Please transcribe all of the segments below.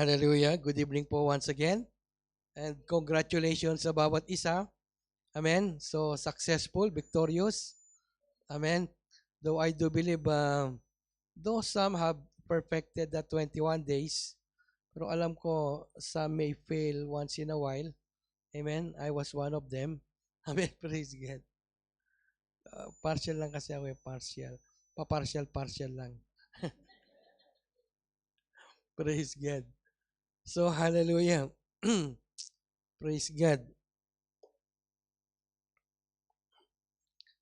Hallelujah. Good evening po once again. And congratulations sa bawat isa. Amen. So, successful, victorious. Amen. Though I do believe, though some have perfected the 21 days, pero alam ko some may fail once in a while. Amen. I was one of them. Amen. Praise God. Partial lang kasi ako partial. Pa-partial lang. Praise God. So, hallelujah. Praise God.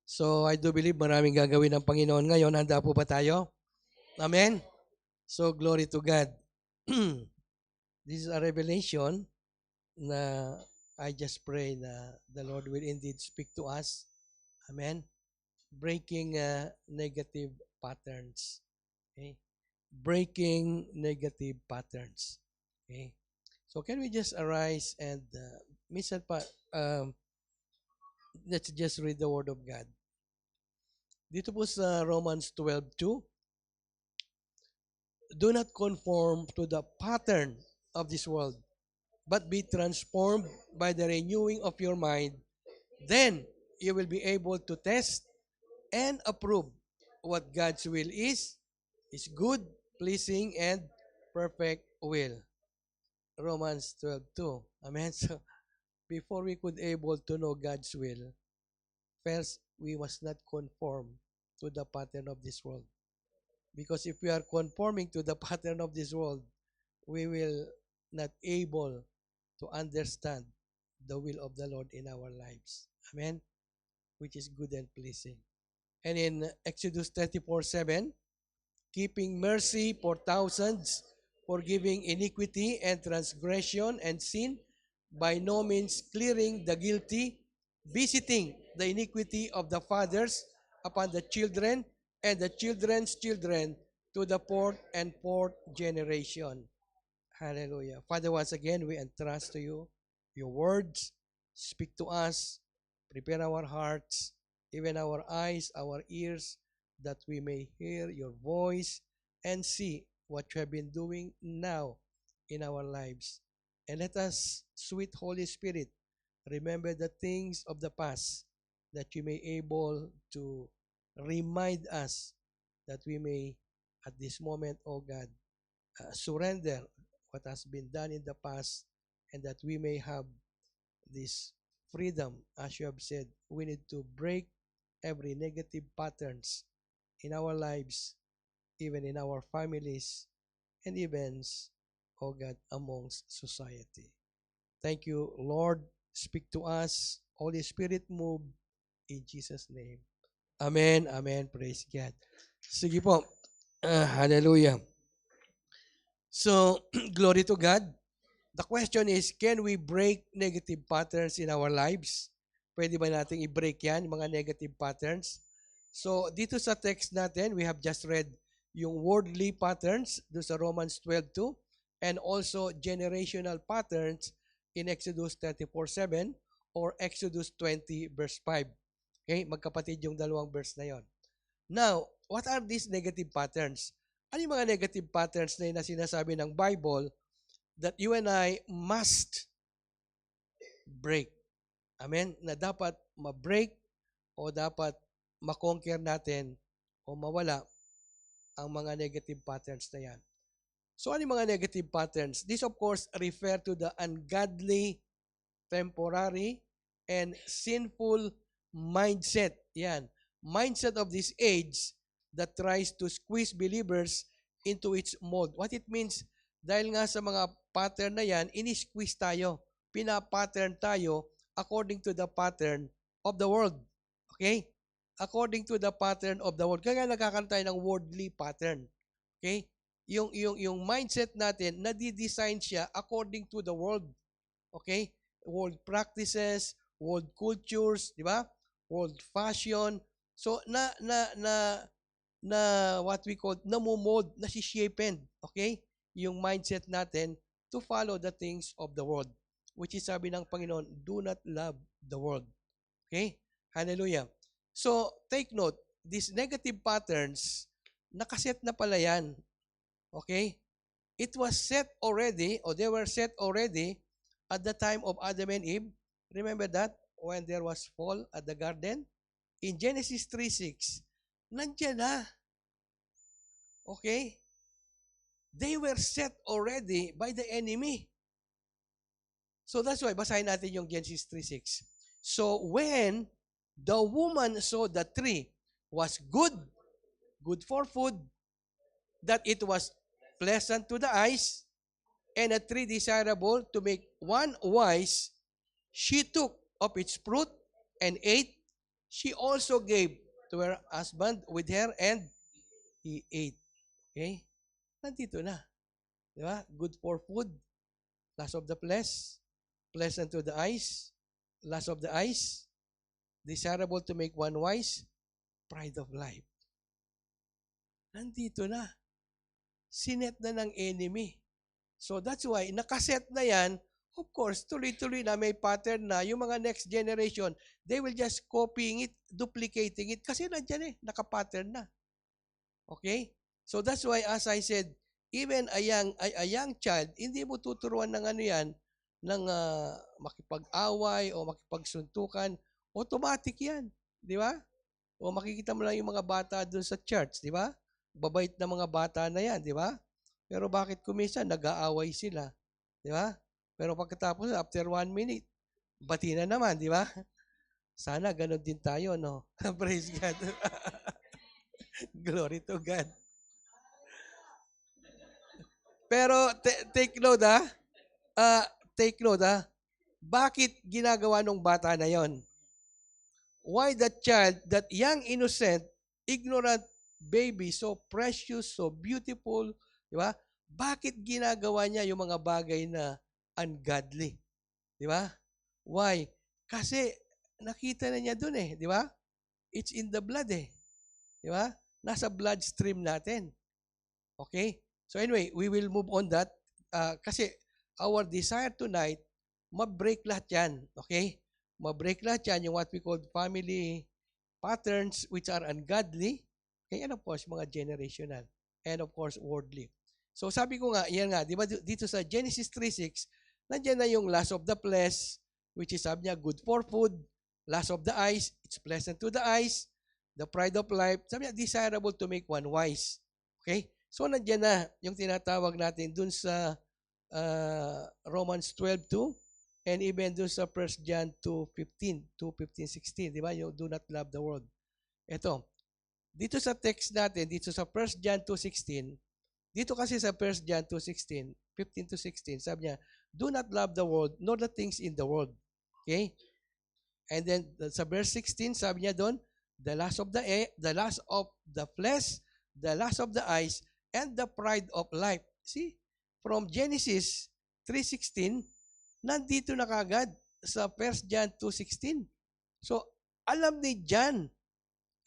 So, I do believe maraming gagawin ng Panginoon ngayon. Handa po ba tayo? Amen? So, glory to God. This is a revelation na I just pray na the Lord will indeed speak to us. Amen? Breaking negative patterns. Okay? Breaking negative patterns. Okay? So, can we just arise and minsan pa, let's just read the Word of God. Dito po sa Romans 12:2, do not conform to the pattern of this world, but be transformed by the renewing of your mind. Then you will be able to test and approve what God's will is His good, pleasing, and perfect will. Romans 12:2. Amen. So, before we could able to know God's will, first, we must not conform to the pattern of this world. Because if we are conforming to the pattern of this world, we will not able to understand the will of the Lord in our lives. Amen? Which is good and pleasing. And in Exodus 34:7, keeping mercy for thousands, forgiving iniquity and transgression and sin, by no means clearing the guilty, visiting the iniquity of the fathers upon the children and the children's children to the fourth generation. Hallelujah. Father, once again, we entrust to you your words. Speak to us. Prepare our hearts, even our eyes, our ears, that we may hear your voice and see what you have been doing now in our lives. And let us, sweet Holy Spirit, remember the things of the past, that you may able to remind us, that we may, at this moment, O God, surrender what has been done in the past, and that we may have this freedom. As you have said, we need to break every negative patterns in our lives, even in our families, and even, oh God, amongst society. Thank you, Lord. Speak to us. Holy Spirit, move in Jesus' name. Amen. Amen. Praise God. Sige po. Hallelujah. So, glory to God. The question is, can we break negative patterns in our lives? Pwede ba nating i-break yan, mga negative patterns? So, dito sa text natin, we have just read yung worldly patterns do sa Romans 12:2 and also generational patterns in Exodus 34:7 or Exodus 20 verse 5. Okay, magkapatid yung dalawang verse na yon. Now, what are these negative patterns? Ano yung mga negative patterns na sinasabi ng Bible that you and I must break? Amen? Na dapat ma-break o dapat ma-conquer natin o mawala ang mga negative patterns na yan. So, ano yung mga negative patterns? This, of course, refer to the ungodly, temporary, and sinful mindset. Yan. Mindset of this age that tries to squeeze believers into its mold. What it means, dahil nga sa mga pattern na yan, ini-squeeze tayo. Pina-pattern tayo according to the pattern of the world. Okay? According to the pattern of the world. Kaya nagkakaroon tayo ng worldly pattern. Okay? Yung mindset natin, nadi-design siya according to the world. Okay? World practices, world cultures, di ba? World fashion. So, what we call, namumold, nasishapen. Okay? Yung mindset natin to follow the things of the world. Which is sabi ng Panginoon, do not love the world. Okay? Hallelujah. So, take note, these negative patterns, nakaset na pala yan. Okay? it was set already, or they were set already at the time of Adam and Eve. Remember that? When there was fall at the garden? In Genesis 3:6, nandiyan na. Okay? They were set already by the enemy. So that's why, basahin natin yung Genesis 3:6. So when the woman saw the tree was good, good for food, that it was pleasant to the eyes, and a tree desirable to make one wise, she took of its fruit and ate. She also gave to her husband with her, and he ate. Okay? Nandito na. Di ba? Good for food, lust of the flesh, pleasant to the eyes, lust of the eyes, desirable to make one wise, pride of life. Nandito na. Sinet na ng enemy. So that's why, nakaset na yan, of course, tuloy-tuloy na, may pattern na, yung mga next generation, they will just copying it, duplicating it, kasi nandiyan nakapattern na. Okay? So that's why, as I said, even a young child, hindi mo tuturuan ng ano yan, ng makipag-away o makipagsuntukan, automatic yan. Di ba? O makikita mo lang yung mga bata dun sa church, di ba? Babait na mga bata na yan, di ba? Pero bakit kuminsan nag-aaway sila? Di ba? Pero pagkatapos, after 1 minute, bati na naman, di ba? Sana ganun din tayo, no? Praise God. Glory to God. Pero take note, take note, bakit ginagawa nung bata na yon? Why that child, that young, innocent, ignorant baby, so precious, so beautiful, di ba? Bakit ginagawa niya yung mga bagay na ungodly? Di ba? Why? Kasi nakita na niya dun di ba? It's in the blood Di ba? Nasa bloodstream natin. Okay? So anyway, we will move on that. Kasi our desire tonight, ma-break lahat yan. Okay? Ma-break lahat yan, yung what we call family patterns which are ungodly. Okay? And of course, mga generational. And of course, worldly. So sabi ko nga, yan nga, di ba dito sa Genesis 3:6, nandiyan na yung lust of the flesh, which is sabi niya, good for food, lust of the eyes, it's pleasant to the eyes, the pride of life, sabi niya, desirable to make one wise. Okay? So nandiyan na yung tinatawag natin dun sa Romans 12:2 and even dun sa 1 John 2:15, 16, di ba? Yung do not love the world. Ito, dito sa text natin, dito sa 1 John 2:16, dito kasi sa 1 John 2:16, 15-16, sabi niya, do not love the world, nor the things in the world. Okay? And then sa verse 16, sabi niya doon, the lust of the flesh, the lust of the eyes, and the pride of life. See? From Genesis 3:16, nandito na kagad sa 1 John 2:16. So, alam ni John,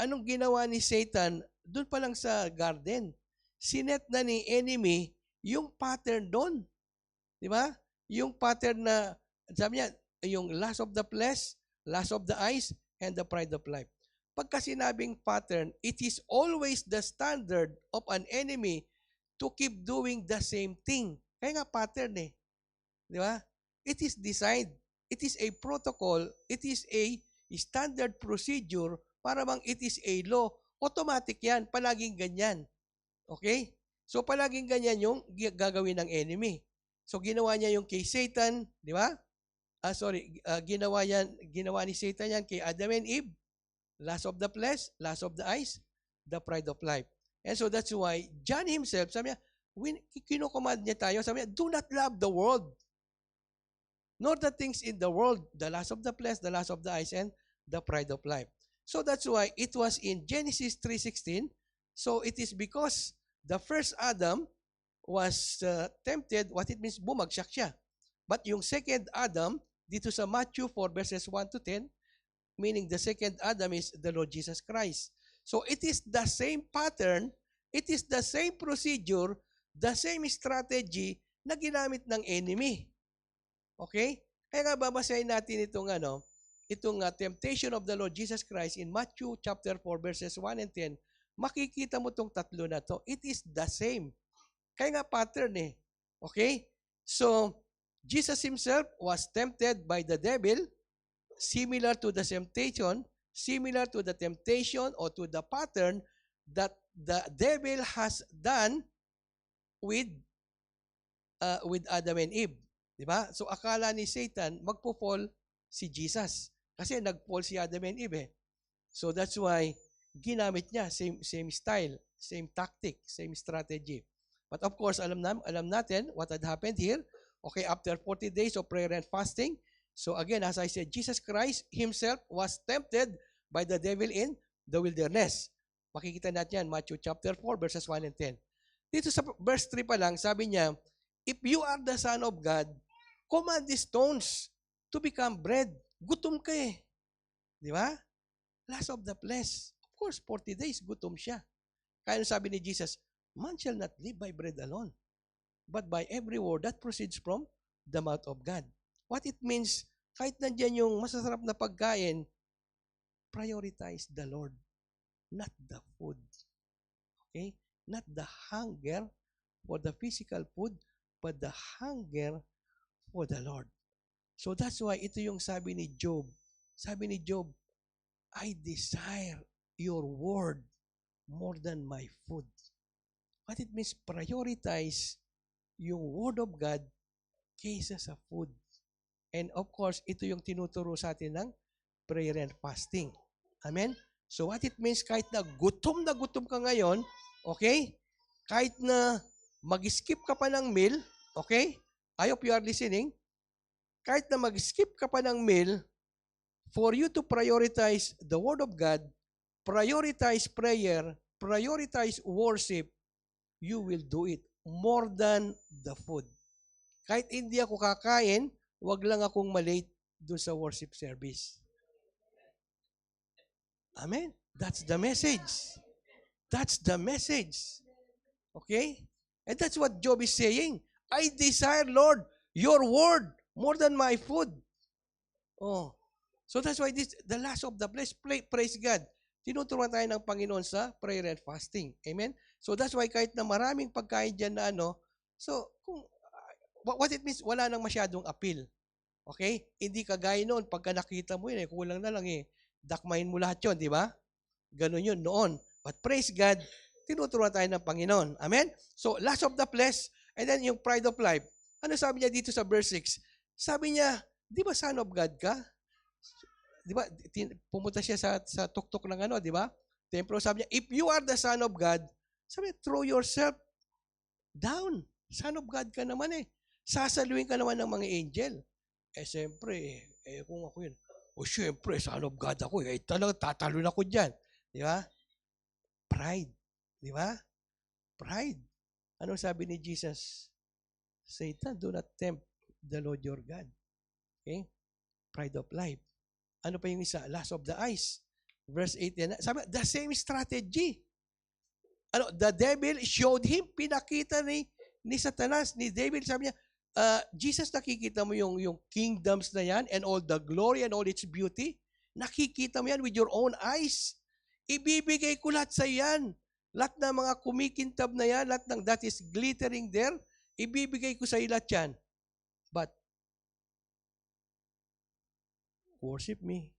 anong ginawa ni Satan doon pa lang sa garden. Sinet na ni enemy yung pattern doon. Di ba? Yung pattern na, sabi niya, yung lust of the flesh, lust of the eyes, and the pride of life. Pagka sinabing pattern, it is always the standard of an enemy to keep doing the same thing. Kaya nga pattern Di ba? It is designed. It is a protocol. It is a standard procedure para bang it is a law. Automatic yan. Palaging ganyan. Okay? So, palaging ganyan yung gagawin ng enemy. So, ginawa niya yung kay Satan, di ba? Ginawa ni Satan yan kay Adam and Eve. Lust of the flesh, lust of the eyes, the pride of life. And so, that's why John himself, sabi niya, kinukommand niya tayo, sabi niya, do not love the world, nor the things in the world, the lust of the flesh, the lust of the eyes, and the pride of life. So, that's why it was in Genesis 3:16. So, it is because the first Adam was tempted, what it means, bumagsak siya. But yung second Adam, dito sa Matthew 4 verses 1-10, meaning the second Adam is the Lord Jesus Christ. So it is the same pattern, it is the same procedure, the same strategy na ginamit ng enemy. Okay? Kaya nga babasahin natin itong temptation of the Lord Jesus Christ in Matthew chapter 4 verses 1 and 10. Makikita mo tong tatlo na to. It is the same. Kaya nga pattern Okay? So, Jesus himself was tempted by the devil, similar to the temptation or to the pattern that the devil has done with with Adam and Eve. Di ba? So akala ni Satan magpo-fall si Jesus. Kasi nag-fall si Adam and Eve eh. So that's why ginamit niya same style, same tactic, same strategy. But of course, alam natin what had happened here. Okay, after 40 days of prayer and fasting, so again, as I said, Jesus Christ himself was tempted by the devil in the wilderness. Makikita natin yan, Matthew chapter 4, verses 1 and 10. Dito sa verse 3 pa lang, sabi niya, if you are the Son of God, command the stones to become bread. Gutom ka eh. Di ba? Last of the flesh. Of course, 40 days, gutom siya. Kaya sabi ni Jesus, man shall not live by bread alone, but by every word that proceeds from the mouth of God. What it means, kahit nandyan yung masasarap na pagkain, prioritize the Lord, not the food. Okay? Not the hunger for the physical food, but the hunger for the Lord. So that's why ito yung sabi ni Job. Sabi ni Job, I desire your word more than my food. What it means, prioritize yung word of God kaysa sa food. And of course, ito yung tinuturo sa atin ng prayer and fasting. Amen? So what it means, kahit na gutom ka ngayon, okay? Kahit na mag-skip ka pa ng meal, okay? I hope you are listening. Kahit na mag-skip ka pa ng meal, for you to prioritize the Word of God, prioritize prayer, prioritize worship, you will do it more than the food. Kahit hindi ako kakain, wag lang akong malate doon sa worship service. Amen? That's the message. That's the message. Okay? And that's what Job is saying. I desire, Lord, your word more than my food. Oh. So that's why this, the last of the blessed, praise God. Tinuturuan tayo ng Panginoon sa prayer and fasting. Amen? So that's why kahit na maraming pagkain dyan na so kung, what it means, wala nang masyadong appeal. Okay? Hindi kagaya noon, pagka nakita mo yun, kulang na lang dakmahin mo lahat yun, di ba? Ganun yun noon. But praise God, tinuturuan tayo ng Panginoon. Amen? So, last of the flesh, and then yung pride of life. Ano sabi niya dito sa verse 6? Sabi niya, di ba son of God ka? Di ba, pumunta siya sa tuktok ng di ba? Templo, sabi niya, if you are the son of God, sabi niya, throw yourself down. Son of God ka naman eh. Sasaluhin ka naman ng mga angel. Siyempre, kung ako yun, siyempre, son of God ako eh. Talaga, tatalon ako dyan. Di ba? Pride. Di ba? Pride. Ano sabi ni Jesus? Satan, do not tempt the Lord your God. Okay? Pride of life. Ano pa yung isa? Lust of the eyes. Verse 8. Sabi, the same strategy. The devil showed him, pinakita ni Satanas, ni David, sabi niya, Jesus, nakikita mo yung kingdoms na yan and all the glory and all its beauty? Nakikita mo yan with your own eyes. Ibibigay ko lahat sa yan. Lahat ng mga kumikintab na yan, lahat ng that is glittering there, ibibigay ko sa lahat yan. But, worship me.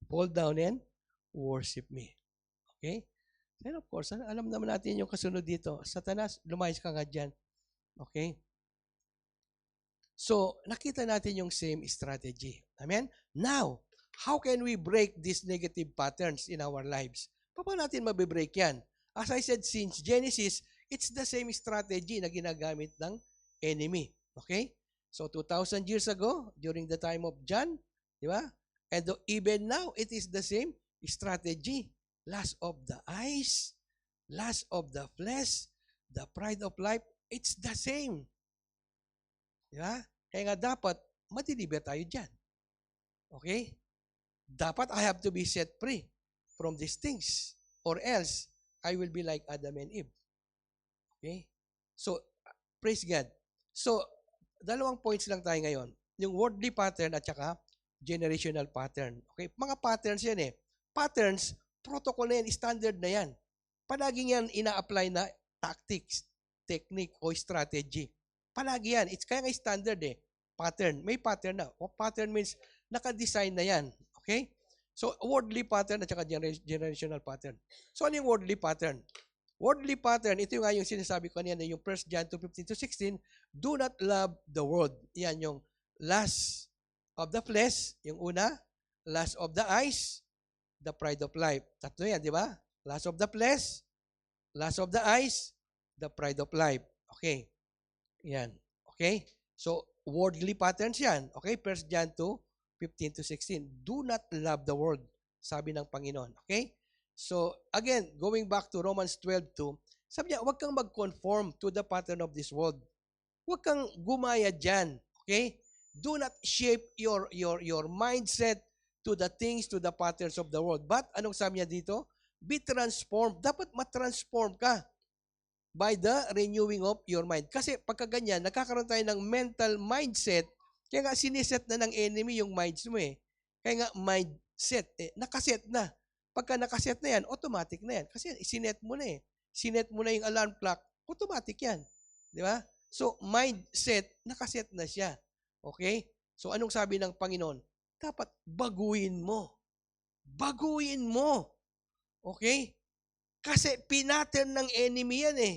Fall down and worship me. Okay? And of course, alam naman natin yung kasunod dito. Satanas, lumayas ka nga dyan. Okay? So, nakita natin yung same strategy. Amen? Now, how can we break these negative patterns in our lives? Paano natin mabibreak yan? As I said, since Genesis, it's the same strategy na ginagamit ng enemy. Okay? So, 2,000 years ago, during the time of John, di ba? And even now, it is the same strategy. Lust of the eyes, lust of the flesh, the pride of life, it's the same. Di ba? Kaya nga dapat, madeliver tayo dyan. Okay? Dapat I have to be set free from these things. Or else, I will be like Adam and Eve. Okay? So, praise God. So, dalawang points lang tayo ngayon. Yung worldly pattern at saka generational pattern. Okay? Mga patterns yan eh. Patterns, protocol na yan, standard na yan. Palaging yan ina-apply na tactics, technique, o strategy. Palagi yan. It's kaya nga standard eh. Pattern. May pattern na. O pattern means naka-design na yan. Okay? So, worldly pattern at saka generational pattern. So, ano yung worldly pattern? Worldly pattern, ito yung nga yung sinasabi ko kanina, yung 1 John 2:15-16, do not love the world. Yan yung lust of the flesh, yung una, lust of the eyes, the pride of life. Tatlo yan, di ba? Lust of the flesh, lust of the eyes, the pride of life. Okay. Yan. Okay? So, worldly patterns yan. Okay? 1 John 2:15-16. Do not love the world, sabi ng Panginoon. Okay? So, again, going back to Romans 12:2, sabi niya, huwag kang mag-conform to the pattern of this world. Huwag kang gumaya dyan. Okay? Do not shape your mindset to the things, to the patterns of the world. But, anong sabi niya dito? Be transformed. Dapat matransform ka by the renewing of your mind. Kasi pagka ganyan, nagkakaroon tayo ng mental mindset, kaya nga siniset na ng enemy yung minds mo eh. Kaya nga mindset, nakaset na. Pagka nakaset na yan, automatic na yan. Kasi sinet mo na eh. Sinet mo na yung alarm clock, automatic yan. Di ba? So, mindset, nakaset na siya. Okay? So, anong sabi ng Panginoon? Dapat baguhin mo. Baguhin mo. Okay? Kasi pinattern ng enemy yan eh.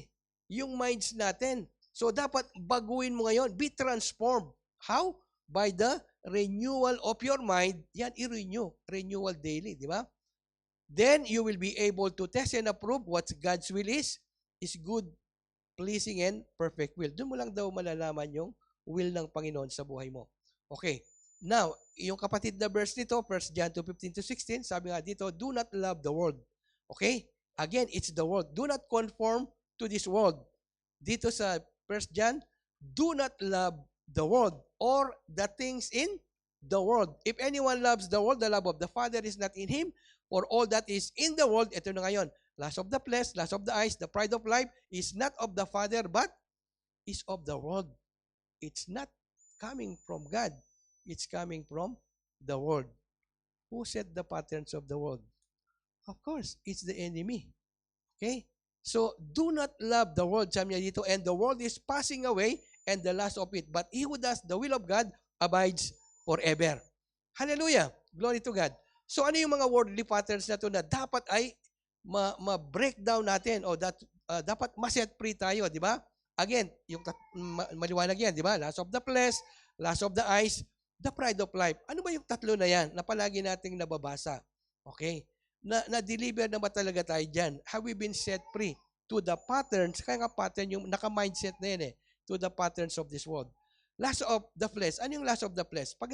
Yung minds natin. So, dapat baguhin mo ngayon. Be transformed. How? By the renewal of your mind. Yan, i-renew. Renewal daily. Di ba? Then, you will be able to test and approve what God's will is good, pleasing, and perfect will. Doon mo lang daw malalaman yung will ng Panginoon sa buhay mo. Okay. Now, yung kapatid na verse nito, 1 John 2:15-16, sabi nga dito, do not love the world. Okay? Again, it's the world. Do not conform to this world. Dito sa 1 John, do not love the world or the things in the world. If anyone loves the world, the love of the Father is not in him. For all that is in the world, ito na ngayon, lust of the flesh, lust of the eyes, the pride of life, is not of the Father, but is of the world. It's not coming from God. It's coming from the world. Who set the patterns of the world? Of course, it's the enemy. Okay? So, do not love the world, sabi niya dito, and the world is passing away and the lust of it. But he who does the will of God abides forever. Hallelujah! Glory to God. So, ano yung mga worldly patterns na ito na dapat ay ma-break down natin o dapat ma-set free tayo, di ba? Again, yung maliwanag yan, di ba? Lust of the flesh, lust of the eyes, the pride of life. Ano ba yung tatlo na yan na palagi nating nababasa? Okay? Na-deliver na ba talaga tayo dyan? Have we been set free to the patterns? Kaya nga pattern yung naka-mindset na yan eh, to the patterns of this world. Lust of the flesh. Ano yung lust of the flesh? Pag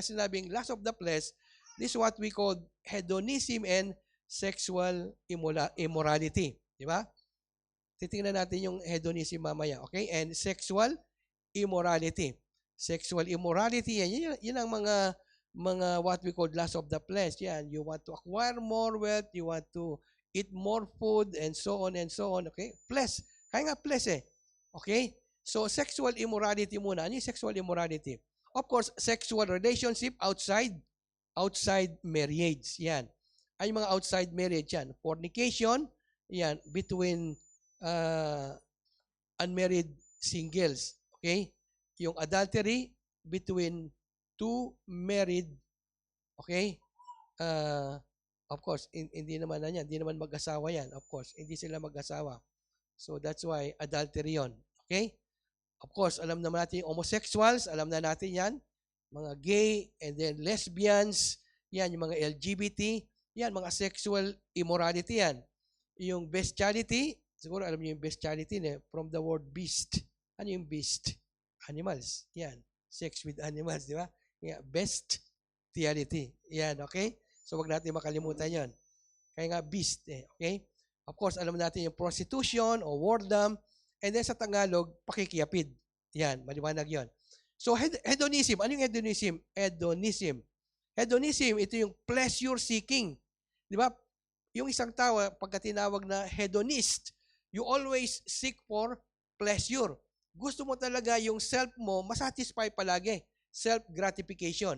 sinabing lust of the flesh, this is what we call hedonism and sexual immorality. Di ba? Titingnan natin yung hedonism mamaya. Okay? And sexual immorality. Sexual immorality, yan ang mga what we call lust of the flesh. Yan, you want to acquire more wealth, you want to eat more food, and so on and so on. Okay? Flesh. Kaya nga flesh eh. Okay? So, sexual immorality muna. Ano yung sexual immorality? Of course, sexual relationship outside marriage. Yan. Ay mga outside marriage yan. Fornication, yan, between unmarried singles. Okay? Yung adultery between two married, okay? Of course, hindi naman mag-asawa yan. Of course, hindi sila mag-asawa. So, that's why adultery yon. Okay? Of course, alam naman natin yung homosexuals, alam na natin yan. Mga gay, and then lesbians, yan, yung mga LGBT, yan, mga sexual immorality yan. Yung bestiality, siguro alam niyo yung bestiality, from the word beast. Ano yung beast? Animals. Yan. Sex with animals, di ba? Yeah, bestiality. Yan, okay? So, wag natin makalimutan yon. Kaya nga, beast, okay? Of course, alam natin yung prostitution o whoredom, and then sa Tagalog, pakikiyapid. Yan, maliwanag yon. So, hedonism. Ano yung hedonism? Hedonism, ito yung pleasure seeking. Di ba? Yung isang tao, pagka tinawag na hedonist, you always seek for pleasure. Gusto mo talaga yung self mo, masatisfy palagi. Self-gratification.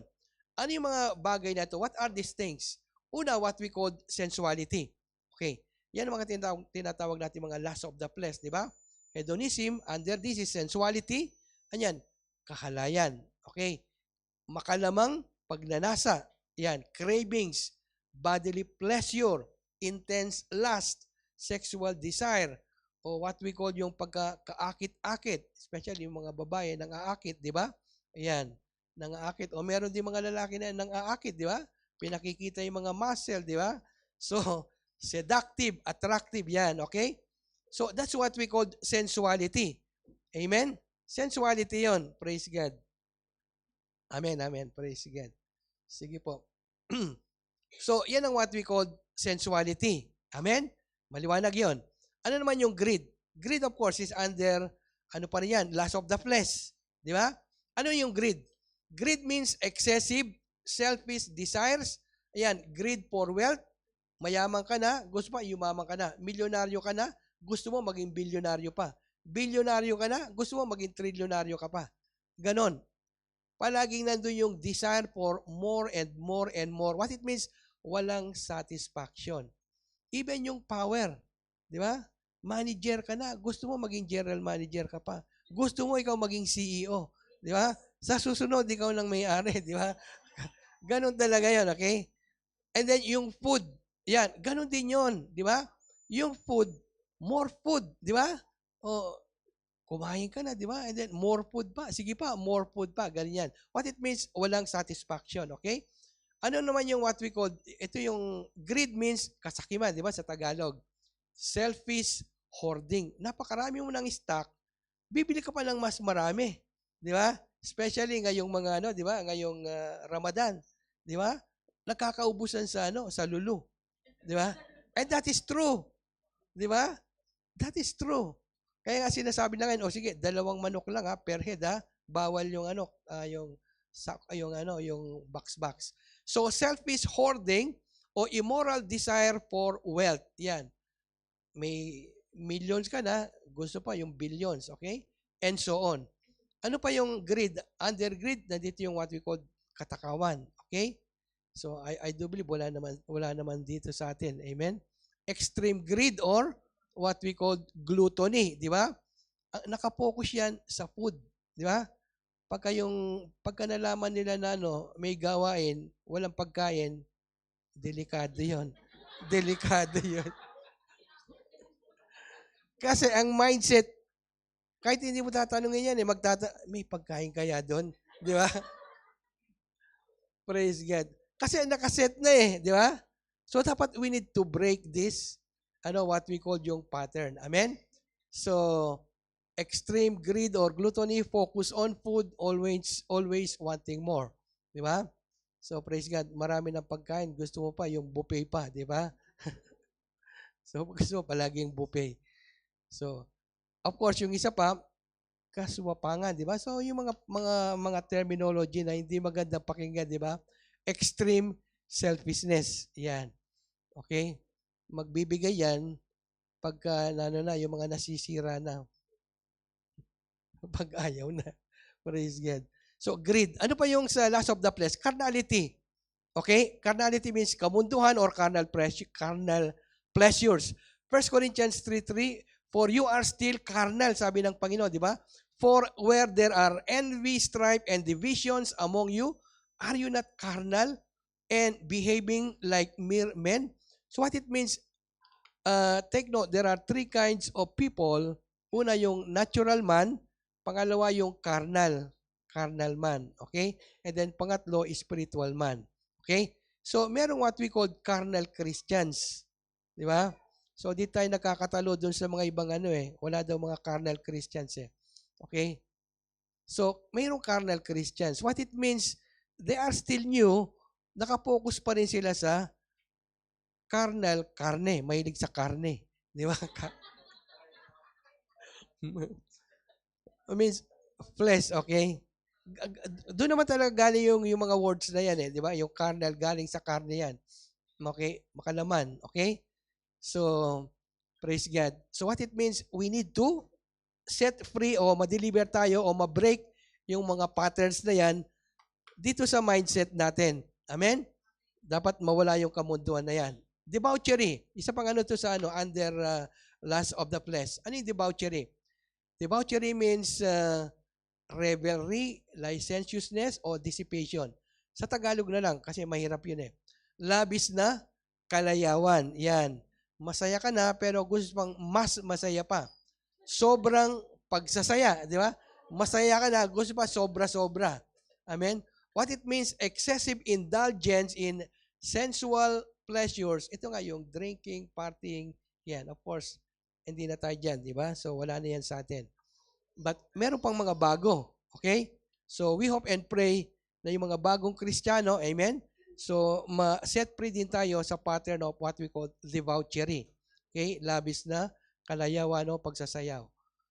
Ano yung mga bagay na ito? What are these things? Una, what we call sensuality. Okay. Yan ang mga tinatawag natin mga lust of the flesh, di ba? Hedonism, under this is sensuality, Anyan? Kahalayan. Okay? Makalamang pagnanasa. Yan. Cravings, bodily pleasure, intense lust, sexual desire, o what we call yung pagka-kaakit-akit, especially yung mga babae nang aakit, di ba? Ayan, nang aakit. O meron din mga lalaki na nang aakit, di ba? Pinakikita yung mga muscle, di ba? So, seductive, attractive, yan, okay? So, that's what we call sensuality. Amen? Sensuality yon. Praise God. Amen, amen. Praise God. Sige po. So, yan ang what we call sensuality. Amen? Maliwanag yon. Ano naman yung greed? Greed, of course, is under, ano pa rin yan? Lust of the flesh. Di ba? Ano yung greed? Greed means excessive, selfish desires. Ayan, greed for wealth. Mayaman ka na, gusto pa, yumaman ka na. Milyonaryo ka na, gusto mo maging bilyonaryo pa. Bilyonaryo ka na, gusto mo maging trilyonaryo ka pa. Ganon. Palaging nandun yung desire for more and more and more. What it means, walang satisfaction. Even yung power, di ba? Manager ka na, gusto mo maging general manager ka pa. Gusto mo ikaw maging CEO, di ba? Sa susunod, ikaw lang may-ari, di ba? Ganon talaga yan, okay? And then yung food, yan, ganon din yon, di ba? Yung food, more food, di ba? O, kumain ka na, di ba? And then, more food pa. Sige pa, more food pa. Ganyan. What it means, walang satisfaction. Okay? Ano naman yung what we call, ito yung greed means kasakiman, di ba, sa Tagalog. Selfish hoarding. Napakarami mo ng stock, bibili ka pa ng mas marami. Di ba? Especially ngayong mga, ano, di ba, ngayong Ramadan. Di ba? Nagkakaubusan sa, ano, sa lulu. Di ba? And that is true. Di ba? That is true. Kaya nga sinasabi na ngayon, sige, 2 manok lang ha, per head ha, bawal yung ano, yung box. So selfish hoarding o immoral desire for wealth. Yan. May millions ka na, gusto pa yung billions, okay? And so on. Ano pa yung greed? Under greed, nandito yung what we call katakawan, okay? So I do believe wala naman dito sa atin. Amen. Extreme greed or what we call gluttony, di ba? Nakapokus yan sa food, di ba? Pagka nalaman nila na ano, may gawain, walang pagkain, delikado 'yon. Delikado 'yon. Kasi ang mindset, kahit hindi mo tatanungin yan, may pagkain kaya doon, di ba? Praise God. Kasi nakaset na di ba? So dapat we need to break this, what we call yung pattern. Amen? So, extreme greed or gluttony, focus on food, always wanting more. Di ba? So, praise God, marami ng pagkain. Gusto mo pa yung buffet pa, di ba? So, gusto mo palaging buffet. So, of course, yung isa pa, kaswapangan, di ba? So, yung mga terminology na hindi maganda pakinggan, di ba? Extreme selfishness. Yan. Okay? Magbibigay yan pagka yung mga nasisira na. Pag ayaw na. Praise God. So, greed. Ano pa yung sa lust of the flesh? Carnality. Okay? Carnality means kamunduhan or carnal pleasures. 1 Corinthians 3:3, for you are still carnal, sabi ng Panginoon, di ba? For where there are envy, strife, and divisions among you, are you not carnal and behaving like mere men? So what it means, take note, there are 3 kinds of people. Una, yung natural man. Pangalawa, yung carnal man. Okay? And then, pangatlo, spiritual man. Okay? So, merong what we call carnal Christians. Di ba? So, di tayo nakakatalo dun sa mga ibang Wala daw mga carnal Christians Okay? So, mayroong carnal Christians. What it means, they are still new, nakapokus pa rin sila sa karne, mahilig sa karne. Di ba? I mean, flesh, okay? Doon naman talaga galing yung mga words na yan di ba? Yung carnal, galing sa karne yan. Okay? Makalaman, okay? So, praise God. So, what it means, we need to set free o ma-deliver tayo o ma-break yung mga patterns na yan dito sa mindset natin. Amen? Dapat mawala yung kamunduan na yan. Debauchery. Isa pang to sa under lust of the flesh. Ano yung debauchery? Debauchery means revelry, licentiousness, o dissipation. Sa Tagalog na lang, kasi mahirap yun eh. Labis na kalayawan. Yan. Masaya ka na, pero gusto pang mas masaya pa. Sobrang pagsasaya, di ba? Masaya ka na, gusto pa sobra-sobra. Amen? What it means, excessive indulgence in sensual pleasures. Ito nga yung drinking, partying, yan. Of course, hindi na tayo dyan, di ba? So, wala na yan sa atin. But meron pang mga bago. Okay? So, we hope and pray na yung mga bagong Kristiyano, amen? So, ma-set free din tayo sa pattern of what we call debauchery. Okay? Labis na kalayawan o pagsasayaw.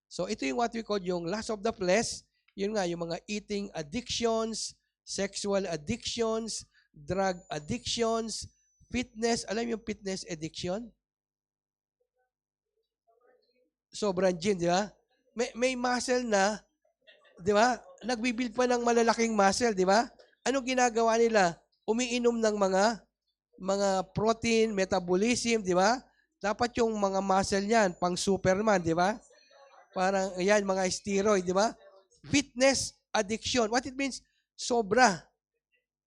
So, ito yung what we call yung lust of the flesh. Yun nga, yung mga eating addictions, sexual addictions, drug addictions, fitness. Alam yung fitness addiction? Sobrang gym, di ba? May muscle na, di ba? Nagbibuild pa ng malalaking muscle, di ba? Anong ginagawa nila? Umiinom ng mga protein, metabolism, di ba? Dapat yung mga muscle niyan, pang Superman, di ba? Parang, yan, mga steroid, di ba? Fitness addiction. What it means? Sobra.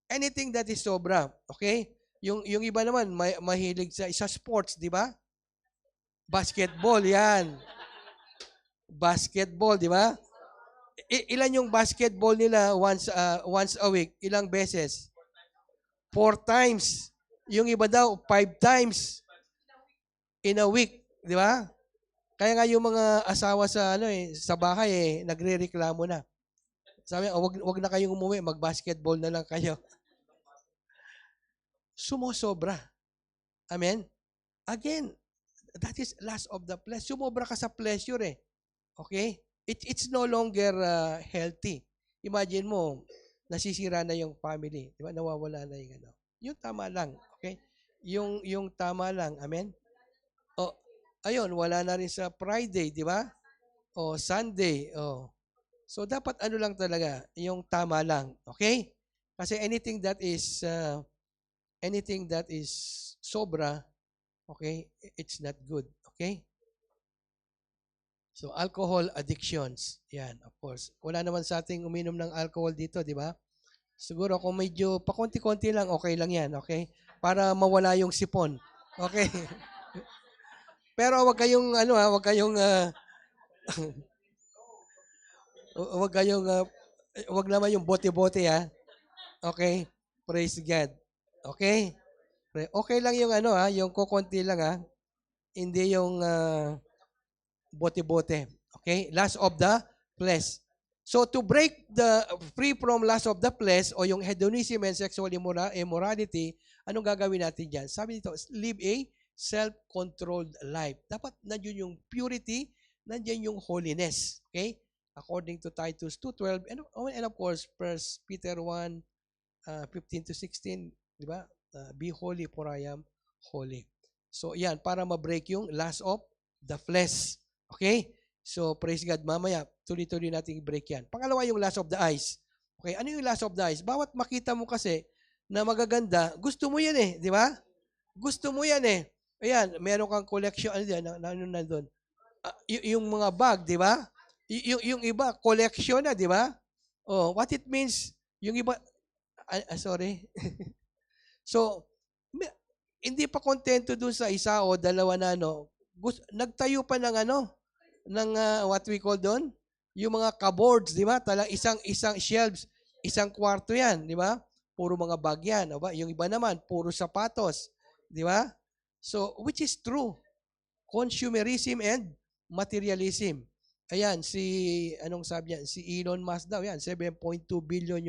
Anything that is sobra. Okay? Yung iba naman, mahilig sa sports, di ba? Basketball, yan. Basketball, di ba? Ilan yung basketball nila once a week? Ilang beses? 4 times. Yung iba daw, 5 times in a week, di ba? Kaya nga yung mga asawa sa bahay nagrereklamo na. Sabi, wag na kayong umuwi, mag-basketball na lang kayo. Sumosobra. Amen? Again, that is lust of the flesh. Sumobra ka sa pleasure eh. Okay? It's no longer healthy. Imagine mo, nasisira na yung family. Di ba? Nawawala na yung ano. Yung tama lang. Okay? Yung tama lang. Amen? O, ayun, wala na rin sa Friday, di ba? O, Sunday. O. So, dapat ano lang talaga, yung tama lang. Okay? Kasi anything that is sobra, okay, it's not good. Okay? So, alcohol addictions. Yan, of course. Wala naman sa ating uminom ng alcohol dito, di ba? Siguro kung medyo pakunti-kunti lang, okay lang yan, okay? Para mawala yung sipon. Okay? Pero wag naman yung bote-bote ha. Okay? Praise God. Okay? Okay lang yung yung kukunti lang ha. Hindi yung bote-bote. Okay? Lust of the flesh. So to break the free from lust of the flesh o yung hedonism and sexual immorality, anong gagawin natin diyan? Sabi dito, live a self-controlled life. Dapat nandiyan yung purity, nandiyan yung holiness. Okay? According to Titus 2:12 and of course 1 Peter 1:15 to 16, di ba? Be holy for I am holy. So yan, para ma-break yung lust of the flesh. Okay? So praise God, mamaya tuloy-tuloy nating i-break yan. Pangalawa yung lust of the eyes. Okay, ano yung lust of the eyes? Bawat makita mo kasi na magaganda, gusto mo yan eh, di ba? Gusto mo yan eh. Ayan, meron kang collection, ano nandun? Yung mga bag, di ba? Yung iba, collection na, di ba? Oh, what it means, yung iba, sorry. So, hindi pa kontento dun sa isa o dalawa na nagtayo pa ng ng what we call doon, yung mga cupboards, di ba? Talang isang shelves, isang kwarto yan, di ba? Puro mga bag yan, di ba? Yung iba naman, puro sapatos, di ba? So, which is true? Consumerism and materialism. Ayan, anong sabi niya? Si Elon Musk daw, yan, 7.2 billion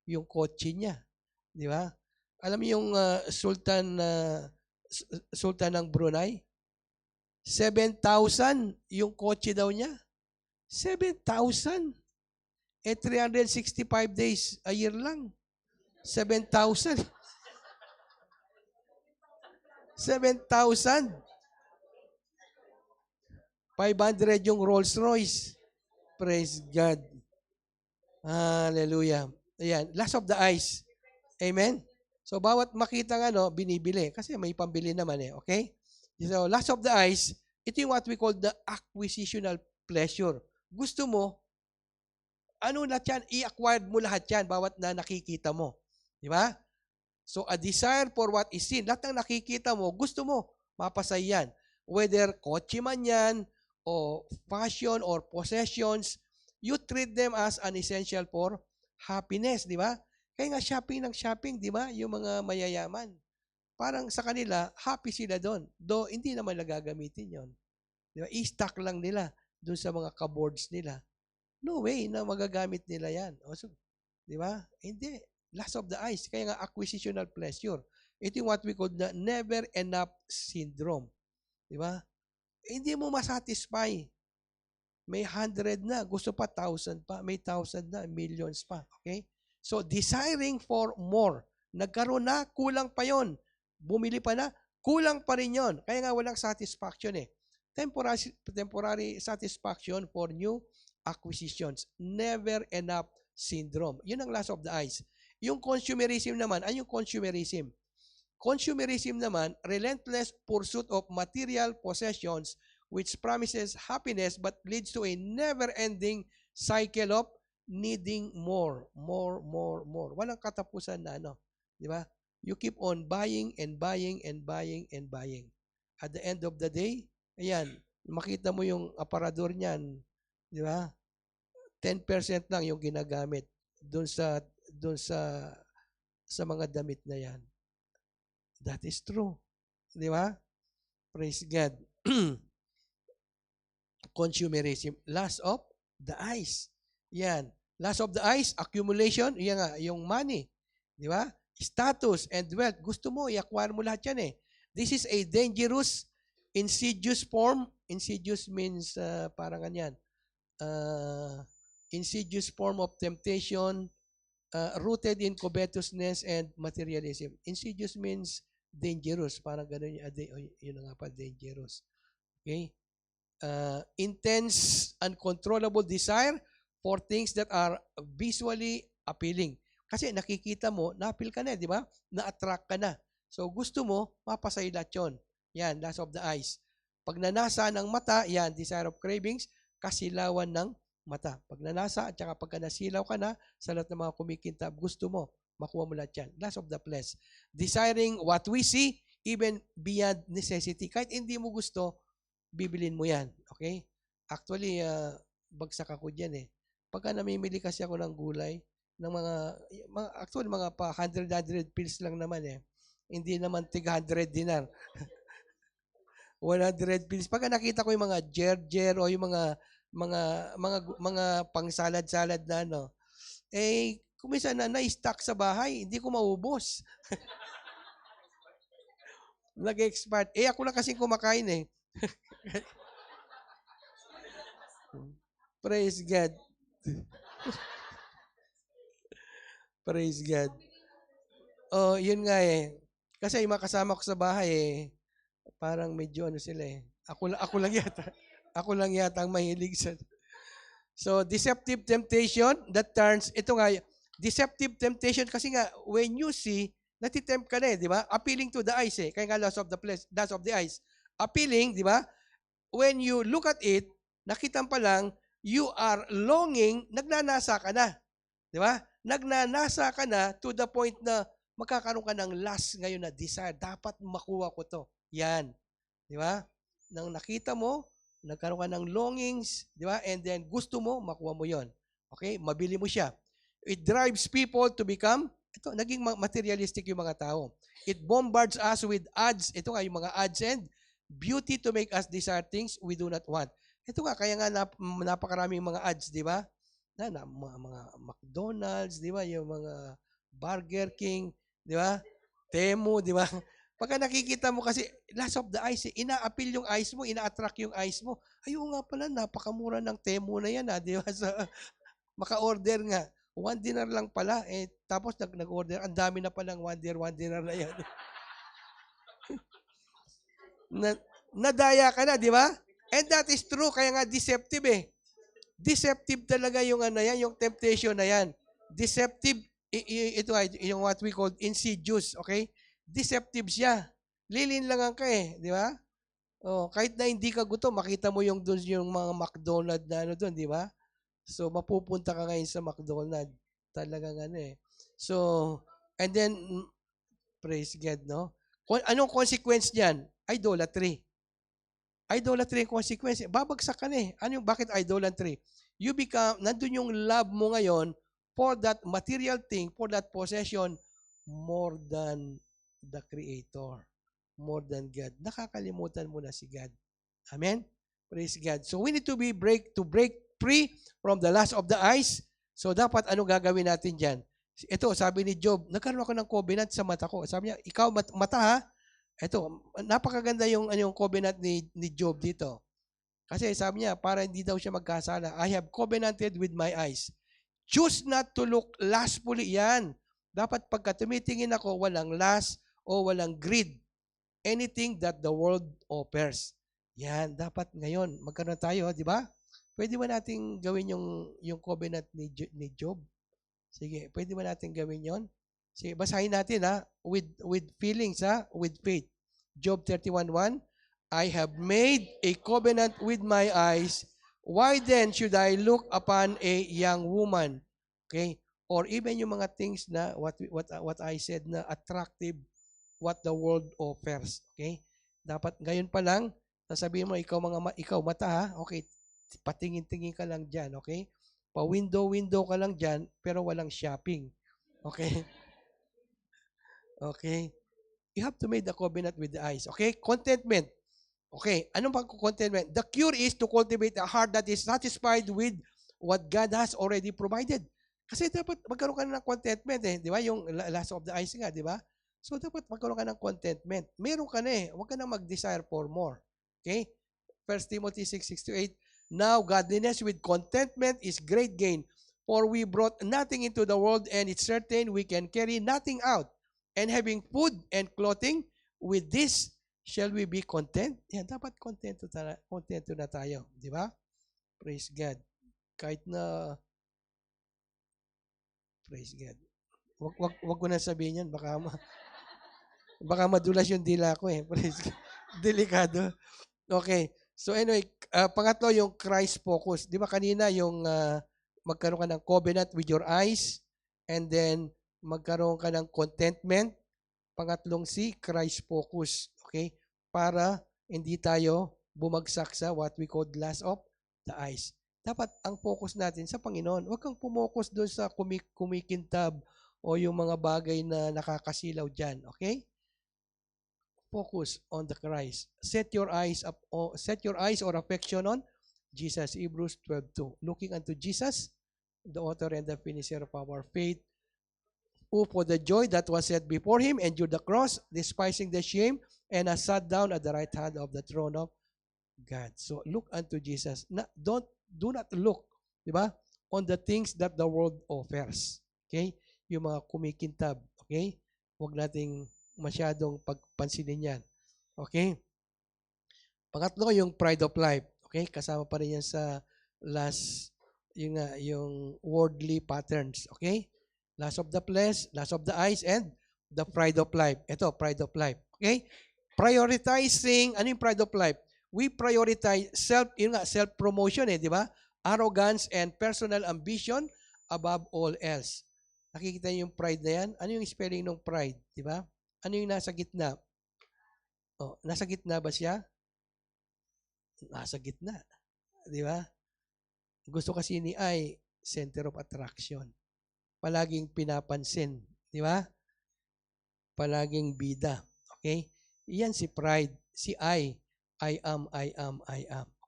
yung kotse niya. Di ba? Alam mo yung Sultan ng Brunei? 7,000 yung kotse daw niya. 7,000? 365 days a year lang. 7,000. 7,000. 500 yung Rolls Royce. Praise God. Hallelujah. Ayan. Lust of the eyes. Amen? So, bawat makita binibili. Kasi may pambili naman eh. Okay? So, lust of the eyes, ito yung what we call the acquisitional pleasure. Gusto mo, ano lahat yan? I-acquired mo lahat yan, bawat na nakikita mo. Di ba? So, a desire for what is seen. Lahat ng nakikita mo, gusto mo, mapasay yan. Whether kotse man yan, o fashion, or possessions, you treat them as an essential for happiness, di ba? Kaya nga shopping ng shopping, di ba? Yung mga mayayaman. Parang sa kanila, happy sila doon. Though, hindi naman nagagamitin yon. Di ba? I-stock lang nila doon sa mga cupboards nila. No way na magagamit nila yan. O, so, di ba? Hindi. Lust of the eyes. Kaya nga acquisitional pleasure. Ito yung what we call the never enough syndrome. Di ba? Hindi mo masatisfy. May 100 na. Gusto pa 1,000 pa. May 1,000 na. Millions pa. Okay? So, desiring for more. Nagkaroon na, kulang pa yon. Bumili pa na, kulang pa rin yon. Kaya nga walang satisfaction eh. Temporary satisfaction for new acquisitions. Never enough syndrome. Yun ang lust of the eyes. Yung consumerism naman, ay yung consumerism. Consumerism naman, relentless pursuit of material possessions which promises happiness but leads to a never-ending cycle of needing more. Walang katapusan na ano. Di ba? You keep on buying and buying and buying and buying. At the end of the day, ayan, makita mo yung aparador niyan, di ba? 10% lang yung ginagamit doon sa mga damit na yan. That is true. Di ba? Praise God. Consumerism. Lust of the eyes. Yan. Lust of the eyes, accumulation, yan nga, yung money. Di ba? Status and wealth. Gusto mo, i-acquire mo lahat yan eh. This is a dangerous, insidious form. Insidious means parang ganyan. Insidious form of temptation rooted in covetousness and materialism. Insidious means dangerous. Parang ganun yun nga pa, dangerous. Okay? Intense, uncontrollable desire for things that are visually appealing. Kasi nakikita mo, na-appeal ka na, di ba? Na-attract ka na. So, gusto mo, mapasay lahat yun. Yan, lust of the eyes. Pag nanasa ng mata, yan, desire of cravings, kasilawan ng mata. Pag nanasa, at saka pagka nasilaw ka na, sa lahat ng mga kumikintab, gusto mo, makuha mo lahat yan. Lust of the flesh. Desiring what we see, even beyond necessity. Kahit hindi mo gusto, bibilin mo yan. Okay? Actually, bagsak ako dyan eh. Pagka namimili kasi ako ng gulay, ng actually mga pa 100 pills lang naman eh. Hindi naman tig 100 dinar. 100 pills. Pagka nakita ko yung mga jer o yung mga pang salad-salad na ano, eh, kumisa na-stock sa bahay, hindi ko maubos. Nag-expire. Eh, ako lang kasi kumakain eh. Praise God. Praise God. Oh, yun nga eh. Kasi yung mga kasama ko sa bahay eh, parang medyo ano sila eh. Ako lang yata. Ako lang yata ang mahilig sa... So, deceptive temptation that turns, ito nga, deceptive temptation kasi nga, when you see, natitempt ka na eh, di ba? Appealing to the eyes eh. Kaya nga lust of the eyes. Appealing, di ba? When you look at it, nakita pa lang, you are longing, nagnanasa ka na. Di ba? Nagnanasa ka na to the point na magkakaroon ka ng lust ngayon na desire. Dapat makuha ko to. Yan. Di ba? Nang nakita mo, nagkaroon ka ng longings, di ba? And then gusto mo, makuha mo yon. Okay? Mabili mo siya. It drives people to become, ito, naging materialistic yung mga tao. It bombards us with ads. Ito nga, yung mga ads and beauty to make us desire things we do not want. Ito nga, kaya nga napakaraming mga ads, di ba? Mga McDonald's, di ba? Yung mga Burger King, di ba? Temu, di ba? Pagka nakikita mo kasi, lust of the eyes, ina-appeal yung eyes mo, ina-attract yung eyes mo. Ayun nga pala, napakamura ng Temu na yan, di ba? So, maka-order nga. 1 dinar lang pala, tapos nag-order, ang dami na palang 1 dinar na yan. Nadaya ka na, di ba? And that is true, kaya nga deceptive eh. Deceptive talaga yung yan, yung temptation na yan. Deceptive, ito ay yung what we call insidious, okay? Deceptive siya. Lilinlangan ka eh, di ba? Oh, kahit na hindi ka gutom, makita mo yung mga McDonald's na ano doon, di ba? So, mapupunta ka ngayon sa McDonald's. Talagang ano eh. So, and then, praise God, no? Anong consequence niyan? Idolatry. Idolatry ang consequence. Babagsak ka na eh. Bakit idolatry? You become, nandun yung love mo ngayon for that material thing, for that possession, more than the Creator. More than God. Nakakalimutan mo na si God. Amen? Praise God. So we need to break free from the lust of the eyes. So dapat ano gagawin natin diyan? Ito, sabi ni Job, nagkaroon ako ng covenant sa mata ko. Sabi niya, ikaw mata ha? Ito, napakaganda yung covenant ni Job dito. Kasi sabi niya, para hindi daw siya magkasala, I have covenanted with my eyes. Choose not to look lustfully. Yan. Dapat pagka tumitingin ako, walang lust o walang greed. Anything that the world offers. Yan, dapat ngayon, magkaroon tayo, di ba? Pwede ba natin gawin yung covenant ni Job? Sige, pwede ba natin gawin yon? Sige, basahin natin ha, with feelings ha, with faith. Job 31:1, I have made a covenant with my eyes. Why then should I look upon a young woman? Okay? Or even yung mga things na what I said na attractive, what the world offers. Okay? Dapat ngayon pa lang, sasabihin mo ikaw mata ha. Okay, patingin-tingin ka lang diyan, okay? Pa-window ka lang diyan pero walang shopping. Okay? Okay? You have to make the covenant with the eyes. Okay? Contentment. Okay, anong pag-contentment? The cure is to cultivate a heart that is satisfied with what God has already provided. Kasi dapat magkaroon ka ng contentment eh. Di ba? Yung last of the eyes nga, di ba? So, dapat magkaroon ka ng contentment. Meron ka na eh. Huwag ka na mag-desire for more. Okay? 1 Timothy 6:6-8, now, godliness with contentment is great gain. For we brought nothing into the world, and it's certain we can carry nothing out. And having food and clothing, with this, shall we be content? Yan, dapat kontento na tayo. Di ba? Praise God. Kahit na, praise God. Wag ko na sabihin yan. Baka madulas yung dila ko eh. Praise God. Delikado. Okay. So anyway, pangatlo yung Christ focus. Di ba kanina yung magkaroon ka ng covenant with your eyes and then magkaroon ka ng contentment. Pangatlong si Christ focus. Okay? Para hindi tayo bumagsak sa what we call lust of the eyes. Dapat ang focus natin sa Panginoon. Huwag kang pumokus doon sa kumikintab o yung mga bagay na nakakasilaw dyan. Okay? Focus on the Christ. Set your eyes or affection on Jesus. Hebrews 12:2. Looking unto Jesus, the author and the finisher of our faith, who for the joy that was set before him endured the cross, despising the shame, and has sat down at the right hand of the throne of God. So look unto Jesus. Do not look, di ba, on the things that the world offers. Okay? Yung mga kumikintab. Okay? Huwag nating masyadong pagpansinin yan. Okay? Pangatlo, yung pride of life. Okay? Kasama pa rin yan sa yung worldly patterns. Okay? Lust of the flesh, lust of the eyes, and the pride of life. Ito, pride of life. Okay? Prioritizing, ano yung pride of life? We prioritize self-promotion di ba? Arrogance and personal ambition above all else. Nakikita niyo yung pride na yan? Ano yung spelling ng pride? Di ba? Ano yung nasa gitna? Oh, nasa gitna ba siya? Nasa gitna. Di ba? Gusto kasi ni I, center of attraction. Palaging pinapansin. Di ba? Palaging bida. Okay? Iyan si pride. Si I am.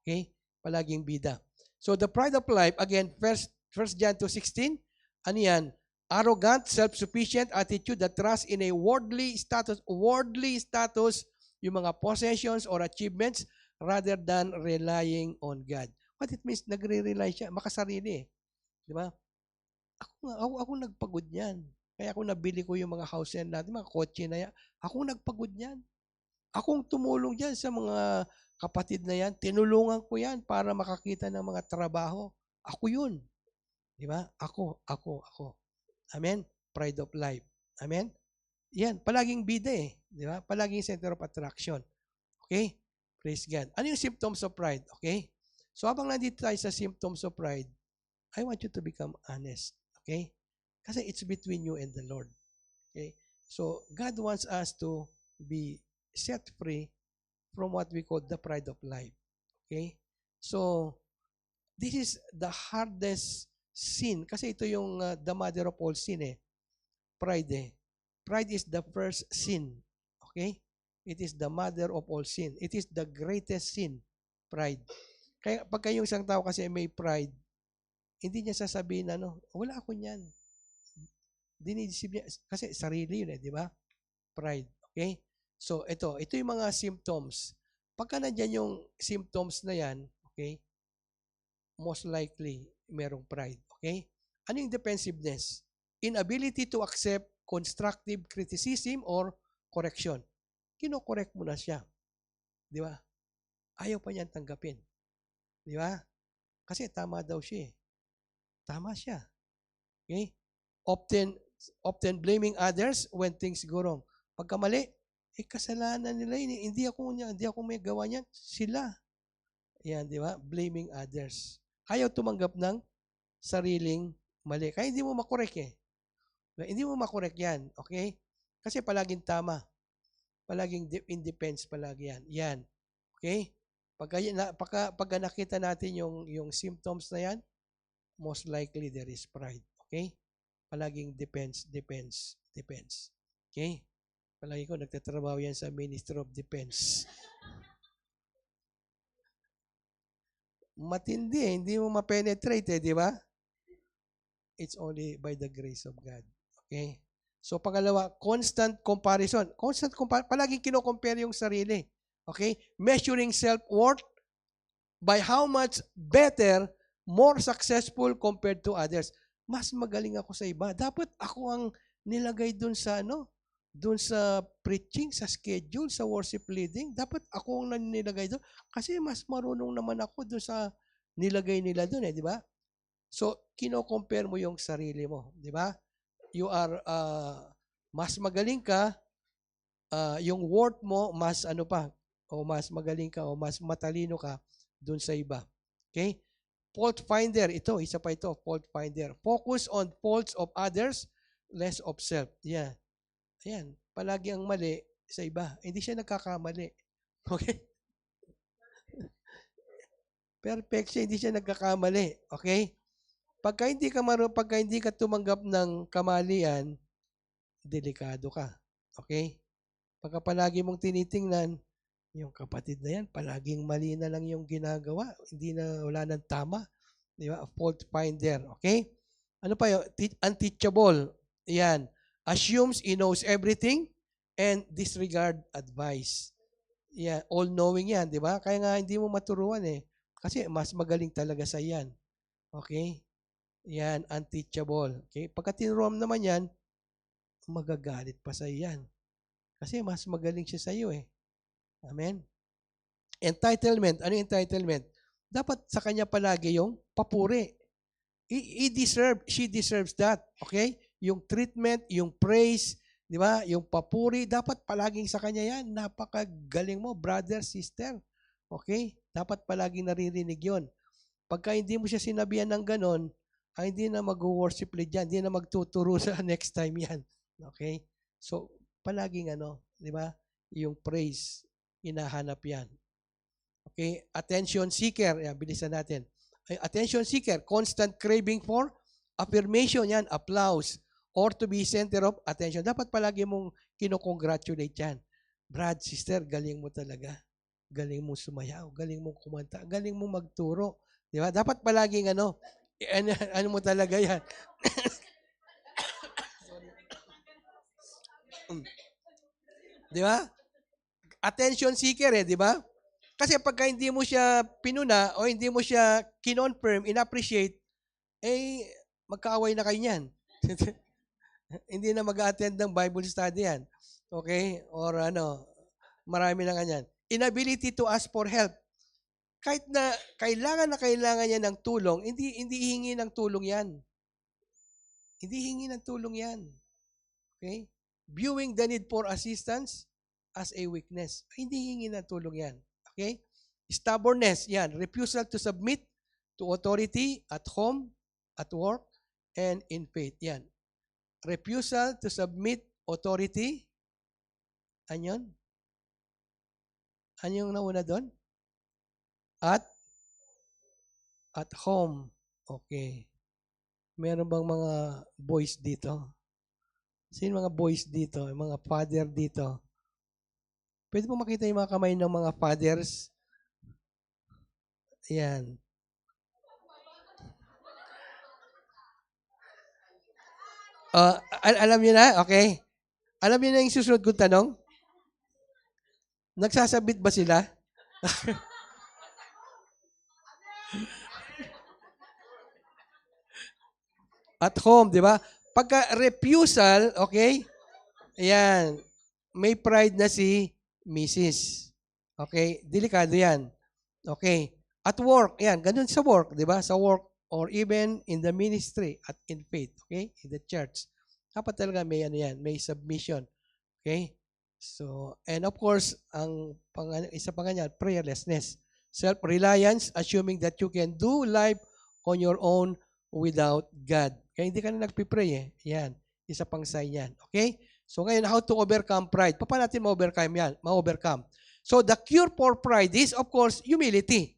Okay? Palaging bida. So the pride of life, again, 1 John 2:16, ano yan? Arrogant, self-sufficient attitude that trusts in a worldly status, yung mga possessions or achievements rather than relying on God. What it means, nagre-rely siya, makasarili eh. Di ba? Ako nagpagod yan. Kaya ako nabili ko yung mga house yan natin, mga kotse na yan. Ako nagpagod yan. Akong tumulong dyan sa mga kapatid na yan. Tinulungan ko yan para makakita ng mga trabaho. Ako yun. Di ba? Ako. Amen? Pride of life. Amen? Yan. Palaging bida eh. Di ba? Palaging center of attraction. Okay? Praise God. Ano yung symptoms of pride? Okay? So habang nandito tayo sa symptoms of pride, I want you to become honest. Okay? Kasi it's between you and the Lord. Okay? So, God wants us to be set free from what we call the pride of life. Okay? So, this is the hardest sin. Kasi ito yung the mother of all sin eh. Pride eh. Pride is the first sin. Okay? It is the mother of all sin. It is the greatest sin. Pride. Kaya pagka yung isang tao kasi may pride, hindi niya sasabihin wala ako niyan. Dinidisip niya. Kasi sarili yun eh, di ba? Pride. Okay? So, ito yung mga symptoms. Pagka nandyan yung symptoms na yan, okay, most likely, merong pride. Okay? Ano yung defensiveness? Inability to accept constructive criticism or correction. Kino-correct mo na siya. Di ba? Ayaw pa niyan tanggapin. Di ba? Kasi tama daw siya eh. Tama siya. Okay? Often blaming others when things go wrong. Pagka mali, kasalanan nila yun. Hindi ako may gawa niyan. Sila. Yan, di ba? Blaming others. Ayaw tumanggap ng sariling mali. Kaya hindi mo makorek eh. Hindi mo makorek yan. Okay? Kasi palaging tama. Palaging in defense palagi yan. Yan. Okay? Pagka nakita natin yung symptoms na yan, most likely there is pride. Okay? Palaging defense. Okay? Palagi ko nagtatrabaho yan sa Ministry of Defense. Matindi eh. Hindi mo ma-penetrate eh, di ba? It's only by the grace of God. Okay? So, pangalawa, constant comparison. Palaging kino-compare yung sarili. Okay? Measuring self-worth by how much better, more successful compared to others. Mas magaling ako sa iba. Dapat ako ang nilagay dun sa preaching, sa schedule, sa worship leading. Dapat ako ang nilagay dun. Kasi mas marunong naman ako dun sa nilagay nila dun eh, di ba? So, kino-compare mo yung sarili mo, di ba? You are, mas magaling ka, yung worth mo, mas mas magaling ka, o mas matalino ka dun sa iba. Okay? Fault finder, isa pa ito, fault finder. Focus on faults of others, less of self. Yeah. Ayan, palagi ang mali sa iba. Hindi siya nagkakamali. Okay? Perfect siya, hindi siya nagkakamali. Okay? Pagka hindi ka tumanggap ng kamalian, delikado ka. Okay? Pagka palagi mong tinitingnan, yung kapatid na yan, palaging mali na lang yung ginagawa. Wala nang tama. Di ba? Fault finder. Okay? Ano pa yun? Unteachable. Yan. Assumes he knows everything and disregard advice. Yeah, all-knowing yan, di ba? Kaya nga hindi mo maturuan eh. Kasi mas magaling talaga sa yan. Okay? Yan, unteachable. Okay? Pagka tinuruan naman yan, magagalit pa sa yan. Kasi mas magaling siya sa iyo eh. Amen? Entitlement. Ano yung entitlement? Dapat sa kanya palagi yung papuri. She deserves that. Okay? Yung treatment, yung praise, di ba? Yung papuri, dapat palaging sa kanya yan. Napakagaling mo, brother, sister. Okay? Dapat palaging naririnig yon. Pagka hindi mo siya sinabihan ng ganon, ay hindi na mag-worship lead yan. Hindi na magtuturo sa next time yan. Okay? So, palaging di ba? Yung praise, hinahanap yan. Okay? Attention seeker. Yan, bilisan natin. Attention seeker, constant craving for affirmation yan, applause, or to be center of attention. Dapat palagi mong kinocongratulate yan. Brad, sister, galing mo talaga. Galing mo sumayaw, galing mo kumanta, galing mo magturo. Di ba? Dapat palaging ano mo talaga yan. Di ba? Attention seeker di ba? Kasi pagka hindi mo siya pinuna o hindi mo siya kinonfirm, inappreciate, magkaaway na kayo niyan. Hindi na mag-attend ng Bible study yan. Okay? Or marami na ganyan. Inability to ask for help. Kahit na kailangan niya ng tulong, hindi hihingi ng tulong yan. Hindi hingi ng tulong yan. Okay? Viewing the need for assistance as a weakness. Hindi hingi ng tulong yan. Okay? Stubbornness, yan. Refusal to submit to authority at home at work, and in faith. Yan. Refusal to submit authority. Ano yun? Ano yung nauna doon? At home. Okay. Meron bang mga boys dito? Sino mga boys dito? Yung mga father dito? Pwede mo makita yung mga kamay ng mga fathers? Yan. Alam niyo na? Okay. Alam niyo na yung susunod kong tanong? Nagsasabit ba sila? At home, di ba? Pagka refusal, okay? Ayan. May pride na si Mrs. Okay? Delikado yan. Okay. At work, yan. Ganun sa work, di ba? Sa work or even in the ministry at in faith. Okay? In the church. Dapat talaga may ano yan, may submission. Okay? So, and of course, isa pa ganyan, prayerlessness. Self-reliance, assuming that you can do life on your own without God. Kaya hindi ka na nagpipray eh. Yan. Isa pang sign yan. Okay? So ngayon, how to overcome pride? Paano natin ma-overcome yan? Ma-overcome. So the cure for pride is, of course, humility.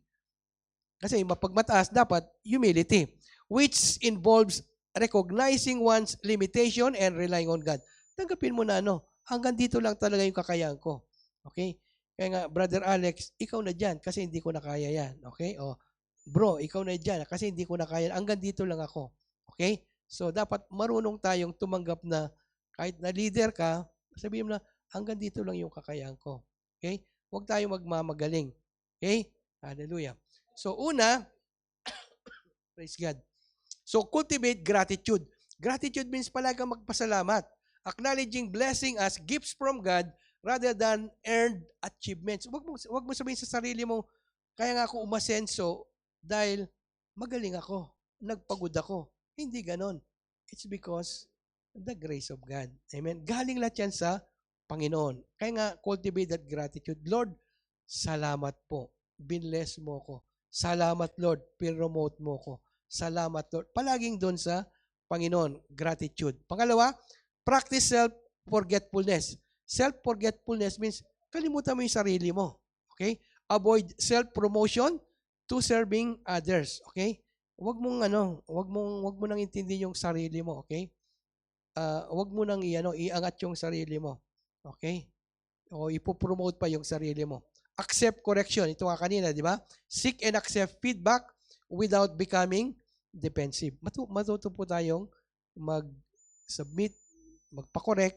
Kasi mapagmataas, dapat humility. Which involves recognizing one's limitation and relying on God. Tanggapin mo na hanggang dito lang talaga yung kakayahan ko. Okay? Kaya nga, Brother Alex, ikaw na dyan kasi hindi ko na kaya yan. Okay? O, bro, ikaw na dyan kasi hindi ko na kaya. Hanggang dito lang ako. Okay? So, dapat marunong tayong tumanggap na kahit na leader ka, sabihin mo na, hanggang dito lang yung kakayahan ko. Okay? Huwag tayong magmamagaling. Okay? Hallelujah. So, una, praise God. So, cultivate gratitude. Gratitude means palagang magpasalamat. Acknowledging blessing as gifts from God rather than earned achievements. Wag mo sabihin sa sarili mo, kaya nga ako umasenso dahil magaling ako, nagpagod ako. Hindi ganon. It's because the grace of God. Amen. Galing lahat yan sa Panginoon. Kaya nga, cultivate that gratitude. Lord, salamat po. Binless mo ko. Salamat, Lord. Promote mo ko. Salamat, Lord. Palaging doon sa Panginoon. Gratitude. Pangalawa, practice self-forgetfulness. Self-forgetfulness means kalimutan mo yung sarili mo. Okay? Avoid self-promotion to serving others. Okay? Wag mo nang intindihin yung sarili mo. Okay? Wag mo nang iangat yung sarili mo. Okay? O ipopromote pa yung sarili mo. Accept correction. Ito nga kanina, di ba? Seek and accept feedback without becoming defensive. Matuto po tayong mag-submit, magpa-correct.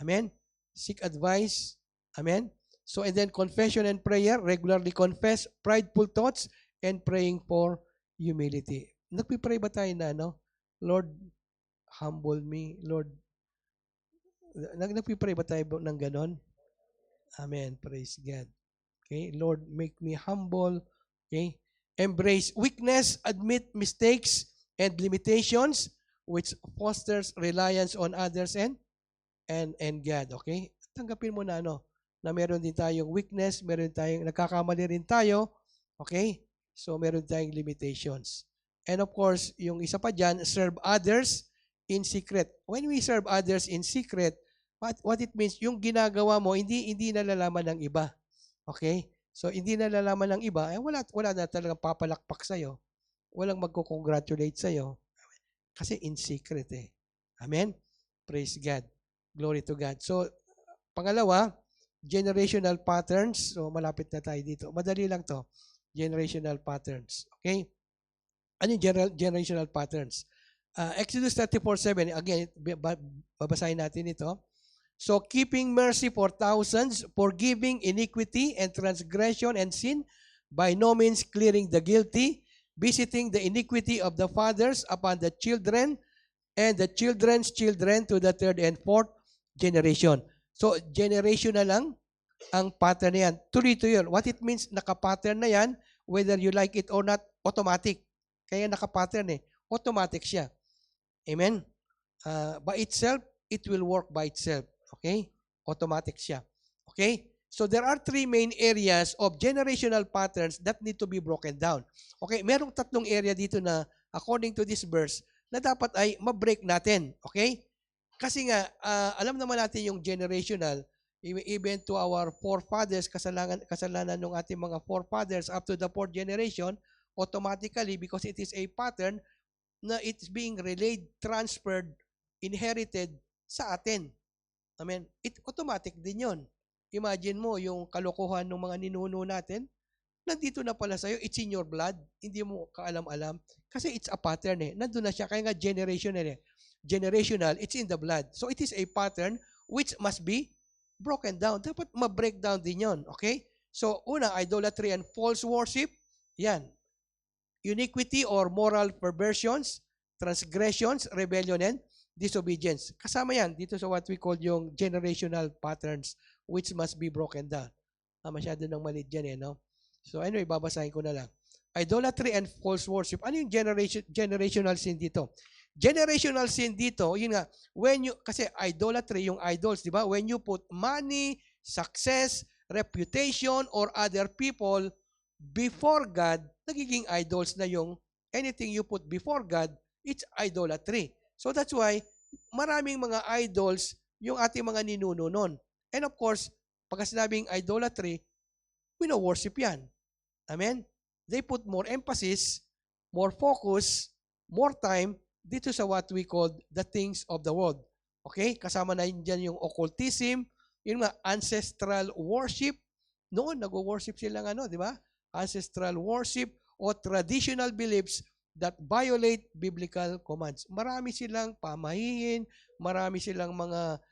Amen? Seek advice. Amen? So, and then confession and prayer. Regularly confess prideful thoughts and praying for humility. Nagpipray ba tayo na, Lord, humble me. Lord, nagpipray ba tayo ng ganon? Amen. Praise God. Okay? Lord, make me humble. Okay? Embrace weakness, admit mistakes and limitations, which fosters reliance on others and God. Okay? Tanggapin mo na na meron din tayong weakness, meron tayong nagkakamali rin tayo. Okay? So meron tayong limitations. And of course, yung isa pa dyan, serve others in secret. When we serve others in secret, what it means, yung ginagawa mo, hindi nalalaman ng iba. Okay? So, hindi nalalaman ng iba, wala na talagang papalakpak sa'yo. Walang magko-congratulate sa'yo. Kasi in secret eh. Amen? Praise God. Glory to God. So, pangalawa, generational patterns. So, malapit na tayo dito. Madali lang to. Generational patterns. Okay? Ano yung generational patterns? Exodus 34:7. Again, babasahin natin ito. So, keeping mercy for thousands, forgiving iniquity and transgression and sin, by no means clearing the guilty, visiting the iniquity of the fathers upon the children, and the children's children to the third and fourth generation. So, generation na lang ang pattern na yan. Tuloy-tuloy yun. What it means, naka-pattern na yan, whether you like it or not, automatic. Kaya naka-pattern eh. Automatic siya. Amen? By itself, it will work by itself. Okay? Automatic siya. Okay? So there are three main areas of generational patterns that need to be broken down. Okay, merong tatlong area dito na according to this verse, na dapat ay ma-break natin. Okay? Kasi nga, alam naman natin yung generational, even to our forefathers, kasalanan ng ating mga forefathers up to the fourth generation, automatically, because it is a pattern, na it's being relayed, transferred, inherited sa atin. Amen? It automatic din yon. Imagine mo yung kalokohan ng mga ninuno natin, nandito na pala sa'yo, it's in your blood, hindi mo kaalam-alam. Kasi it's a pattern eh. Nandun na siya, kaya nga generational eh. Generational, it's in the blood. So it is a pattern which must be broken down. Dapat ma-break down din yon. Okay? So una, idolatry and false worship. Yan. Iniquity or moral perversions, transgressions, rebellion, and disobedience. Kasama yan dito sa what we call yung generational patterns which must be broken down. Masyado nang maliit dyan eh, no? So anyway, babasahin ko na lang. Idolatry and false worship. Ano yung generational sin dito? Generational sin dito, yun nga, kasi idolatry, yung idols, di ba? When you put money, success, reputation, or other people before God, nagiging idols na yung anything you put before God, it's idolatry. So that's why, maraming mga idols yung ating mga ninuno nun. And of course, pagka sinabing idolatry, worship yan. Amen? They put more emphasis, more focus, more time dito sa what we call the things of the world. Okay? Kasama na yun dyan yung occultism, yung mga ancestral worship. Noon, nag-worship sila di ba? Ancestral worship o traditional beliefs that violate biblical commands. Marami silang pamahiin, marami silang mga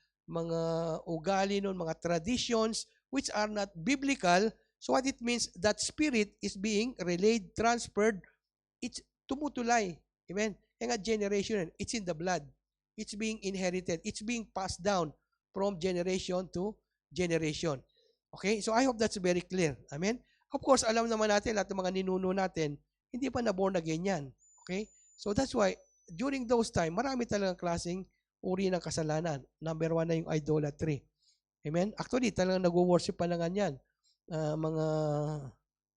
ugali noon, mga traditions which are not biblical. So what it means, that spirit is being relayed, transferred, it's tumutulay. Amen? Kaya nga generation, it's in the blood. It's being inherited. It's being passed down from generation to generation. Okay? So I hope that's very clear. Amen? Of course, alam naman natin, lahat ng mga ninuno natin, hindi pa na-born again yan. Okay? So that's why, during those time, marami talagang klaseng uri ng kasalanan. Number one na yung idolatry. Amen? Actually, talagang nag-worship pa lang yan.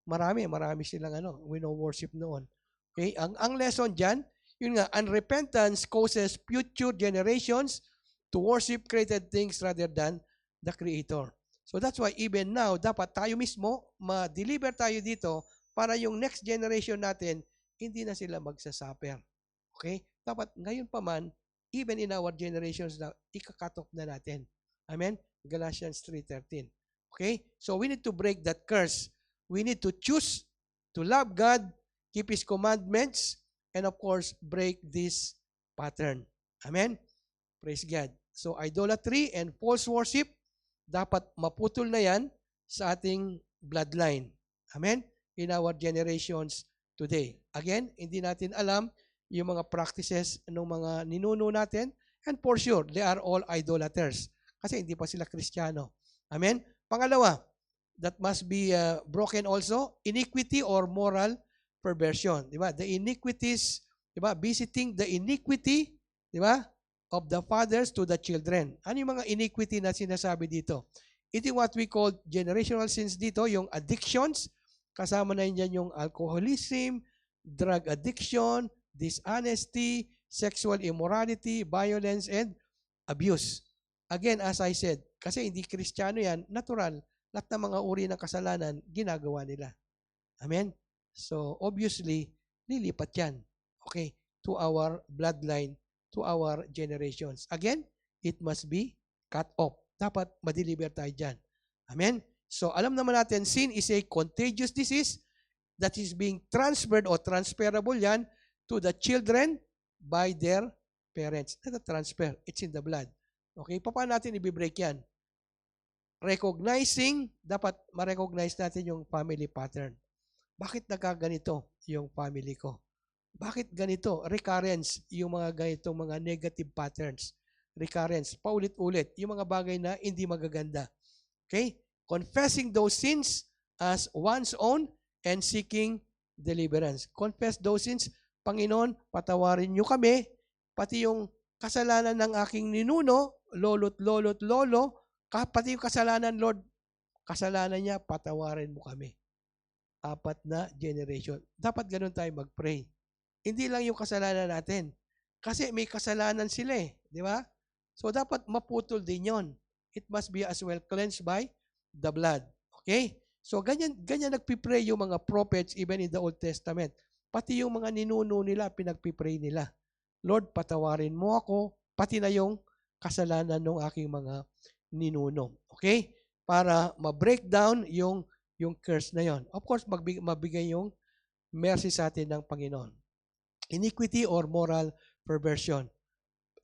Marami silang worship noon. Okay? Ang lesson dyan, yun nga, unrepentance causes future generations to worship created things rather than the Creator. So that's why even now, dapat tayo mismo, ma-deliver tayo dito para yung next generation natin, hindi na sila magsasuffer. Okay? Dapat ngayon pa man, even in our generations na, ika-cut off na natin. Amen? Galatians 3:13. Okay? So we need to break that curse. We need to choose to love God, keep His commandments, and of course, break this pattern. Amen? Praise God. So idolatry and false worship, dapat maputol na yan sa ating bloodline. Amen? In our generations today. Again, hindi natin alam yung mga practices ng mga ninuno natin, and for sure, they are all idolaters. Kasi hindi pa sila Kristiyano. Amen? Pangalawa, that must be broken also, iniquity or moral perversion. Di ba? The iniquities, di ba? Visiting the iniquity, di ba? Of the fathers to the children. Ano yung mga iniquity na sinasabi dito? Ito yung what we call generational sins dito, yung addictions, kasama na yun yung alcoholism, drug addiction, dishonesty, sexual immorality, violence, and abuse. Again, as I said, kasi hindi Kristiyano yan, natural, lahat ng mga uri ng kasalanan, ginagawa nila. Amen? So, obviously, lilipat yan. Okay? To our bloodline, to our generations. Again, it must be cut off. Dapat ma-deliver tayo dyan. Amen? So, alam naman natin, sin is a contagious disease that is being transferred or transferable yan to the children by their parents. Not a transfer. It's in the blood. Okay? Paano natin i-break yan? Recognizing, dapat ma-recognize natin yung family pattern. Bakit nagkaganito yung family ko? Bakit ganito? Recurrence, yung mga ganitong mga negative patterns. Recurrence, paulit-ulit, yung mga bagay na hindi magaganda. Okay? Confessing those sins as one's own and seeking deliverance. Confess those sins. Panginoon, patawarin niyo kami, pati yung kasalanan ng aking ninuno, lolo, pati yung kasalanan, Lord, kasalanan niya, patawarin mo kami. 4 na generation. Dapat ganun tayo mag-pray. Hindi lang yung kasalanan natin. Kasi may kasalanan sila eh. Di ba? So, dapat maputol din yon. It must be as well cleansed by the blood. Okay? So, ganyan nagpipray yung mga prophets even in the Old Testament. Pati yung mga ninuno nila, pinagpipray nila. Lord, patawarin mo ako, pati na yung kasalanan ng aking mga ninuno. Okay? Para ma-break down yung curse na yon. Of course, mabigay yung mercy sa atin ng Panginoon. Iniquity or moral perversion.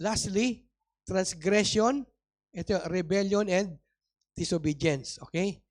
Lastly, transgression, ito, rebellion and disobedience. Okay?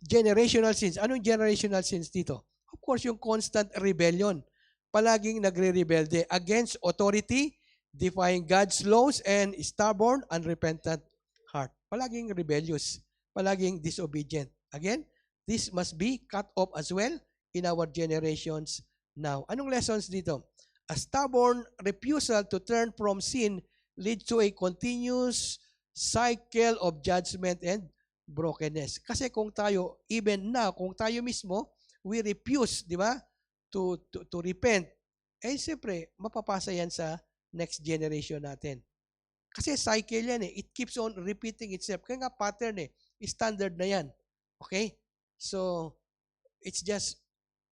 Generational sins. Anong generational sins dito? Of course, yung constant rebellion. Palaging nagre-rebelde against authority, defying God's laws, and stubborn, unrepentant heart. Palaging rebellious. Palaging disobedient. Again, this must be cut off as well in our generations now. Anong lessons dito? A stubborn refusal to turn from sin leads to a continuous cycle of judgment and brokenness. Kasi kung tayo, even now, kung tayo mismo, we refuse, di ba, to repent, eh siyempre, mapapasa yan sa next generation natin. Kasi cycle yan eh. It keeps on repeating itself. Kaya nga pattern eh. Standard na yan. Okay? So, it's just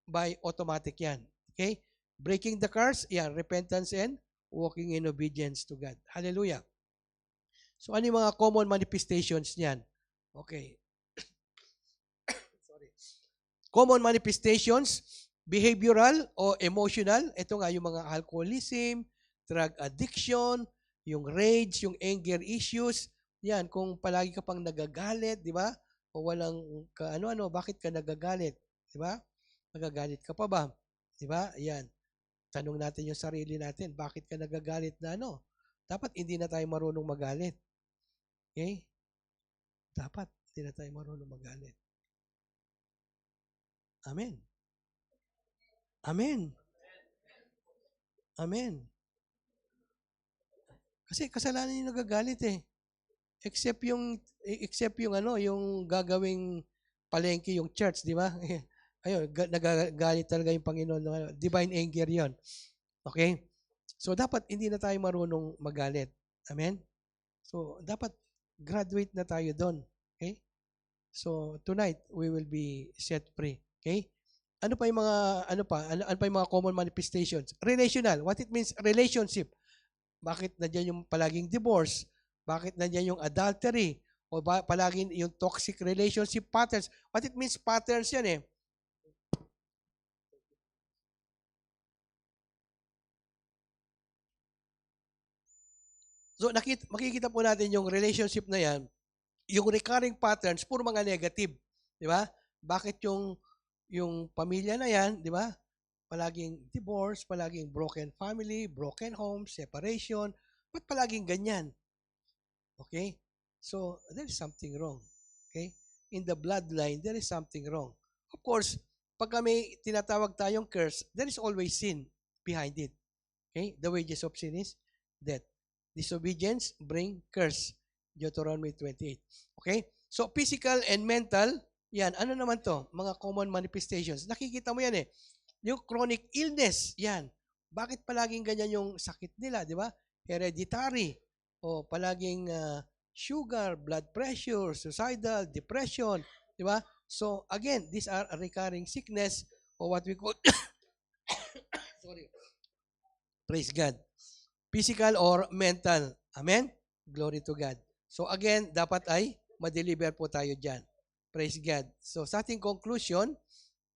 by automatic yan. Okay? Breaking the curse, yan, repentance and walking in obedience to God. Hallelujah. So, ano yung mga common manifestations niyan? Okay. Sorry. Common manifestations, behavioral o emotional. Ito nga yung mga alcoholism, drug addiction, yung rage, yung anger issues. Yan, kung palagi ka pang nagagalit, di ba? O walang ano-ano, bakit ka nagagalit? Di ba? Nagagalit ka pa ba? Di ba? Yan. Tanong natin yung sarili natin, bakit ka nagagalit na ano? Dapat hindi na tayo marunong magalit. Okay? Dapat hindi na tayo marunong magalit. Amen. Amen. Amen. Kasi kasalanan yung nagagalit eh. Except yung ano, yung gagawing palengke yung church, di ba? Ayun, nagagalit talaga yung Panginoon. Divine anger yon. Okay? So, dapat hindi na tayo marunong magalit. Amen? So, dapat graduate na tayo doon. Okay? So, tonight, we will be set free. Okay? Ano pa yung mga, ano pa yung mga common manifestations? Relational. What it means, relationship. Bakit nandiyan yung palaging divorce? Bakit nandiyan yung adultery? O palaging yung toxic relationship patterns? What it means, patterns yan eh. So, makikita po natin yung relationship na yan, yung recurring patterns, puro mga negative. Di ba? Bakit yung pamilya na yan, di ba? Palaging divorce, palaging broken family, broken home, separation. Ba't palaging ganyan? Okay? So, there is something wrong. Okay? In the bloodline, there is something wrong. Of course, pag may tinatawag tayong curse, there is always sin behind it. Okay? The wages of sin is death. Disobedience bring curse. Deuteronomy 28. Okay? So, physical and mental, yan. Ano naman to? Mga common manifestations. Nakikita mo yan eh. Yung chronic illness, yan. Bakit palaging ganyan yung sakit nila, di ba? Hereditary. O palaging sugar, blood pressure, suicidal, depression, di ba? So, again, these are a recurring sickness or what we call, sorry, praise God. Physical or mental. Amen? Glory to God. So again, dapat ay ma-deliver po tayo dyan. Praise God. So sa ating conclusion,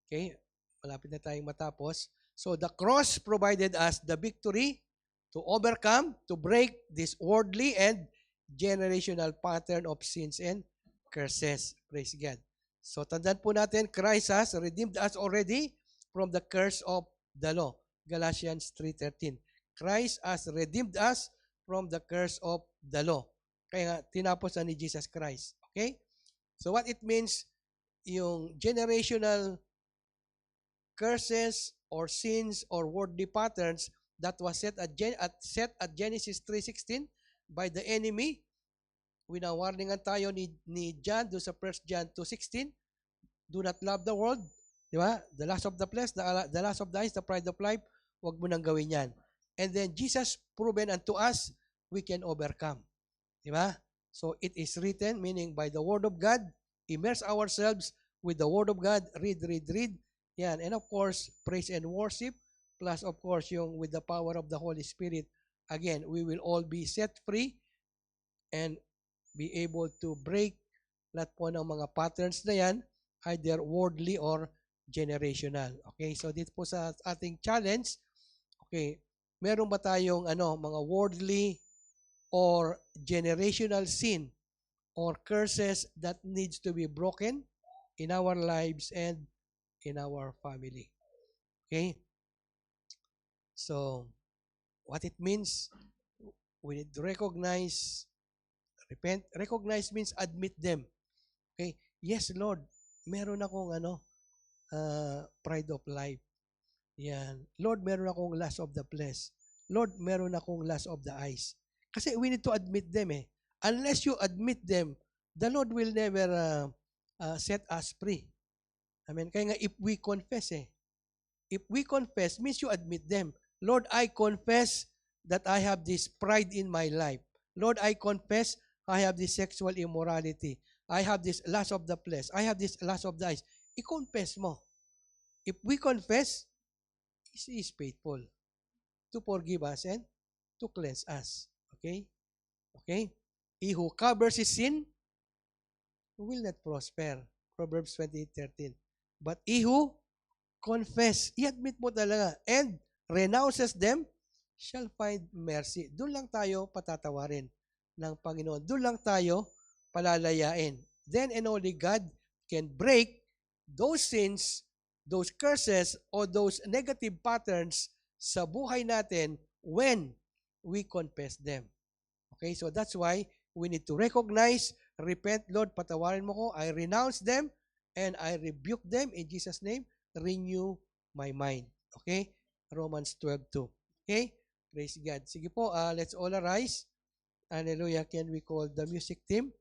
okay, malapit na tayong matapos. So the cross provided us the victory to overcome, to break this worldly and generational pattern of sins and curses. Praise God. So tandaan po natin, Christ has redeemed us already from the curse of the law. Galatians 3:13. Christ has redeemed us from the curse of the law. Kaya nga, tinapos na ni Jesus Christ. Okay? So what it means, yung generational curses or sins or worldly patterns that was set at Genesis 3:16 by the enemy, winawarningan tayo ni John do sa 1 John 2:16, do not love the world, di ba? The lust of the flesh, the lust of the eyes, the pride of life, Huwag mo nang gawin yan. And then Jesus proven unto us, we can overcome. Di ba? So it is written, meaning by the Word of God, immerse ourselves with the Word of God, read, read, read. Yan. And of course, praise and worship, plus of course yung with the power of the Holy Spirit. Again, we will all be set free and be able to break lahat po ng mga patterns na yan, either worldly or generational. Okay, so dito po sa ating challenge, okay, meron ba tayong mga worldly or generational sin or curses that needs to be broken in our lives and in our family? Okay? So, what it means, we need to recognize, repent. Recognize means admit them. Okay? Yes, Lord, meron akong pride of life. Yan. Lord, meron akong lust of the flesh. Lord, meron akong lust of the eyes. Kasi we need to admit them eh. Unless you admit them, the Lord will never set us free. Amen. Kaya nga, if we confess if we confess, means you admit them. Lord, I confess that I have this pride in my life. Lord, I confess I have this sexual immorality. I have this lust of the flesh. I have this lust of the eyes. I-confess mo. If we confess, He is faithful to forgive us and to cleanse us. Okay? Okay? He who covers his sin will not prosper. Proverbs 28:13. But he who confess, i-admit mo talaga, and renounces them, shall find mercy. Doon lang tayo patatawarin ng Panginoon. Doon lang tayo palalayain. Then and only God can break those sins, those curses, or those negative patterns sa buhay natin when we confess them. Okay, so that's why we need to recognize, repent, Lord, patawarin mo ko, I renounce them, and I rebuke them in Jesus' name, renew my mind. Okay? Romans 12:2. Okay? Praise God. Sige po, let's all arise. Hallelujah. Can we call the music team?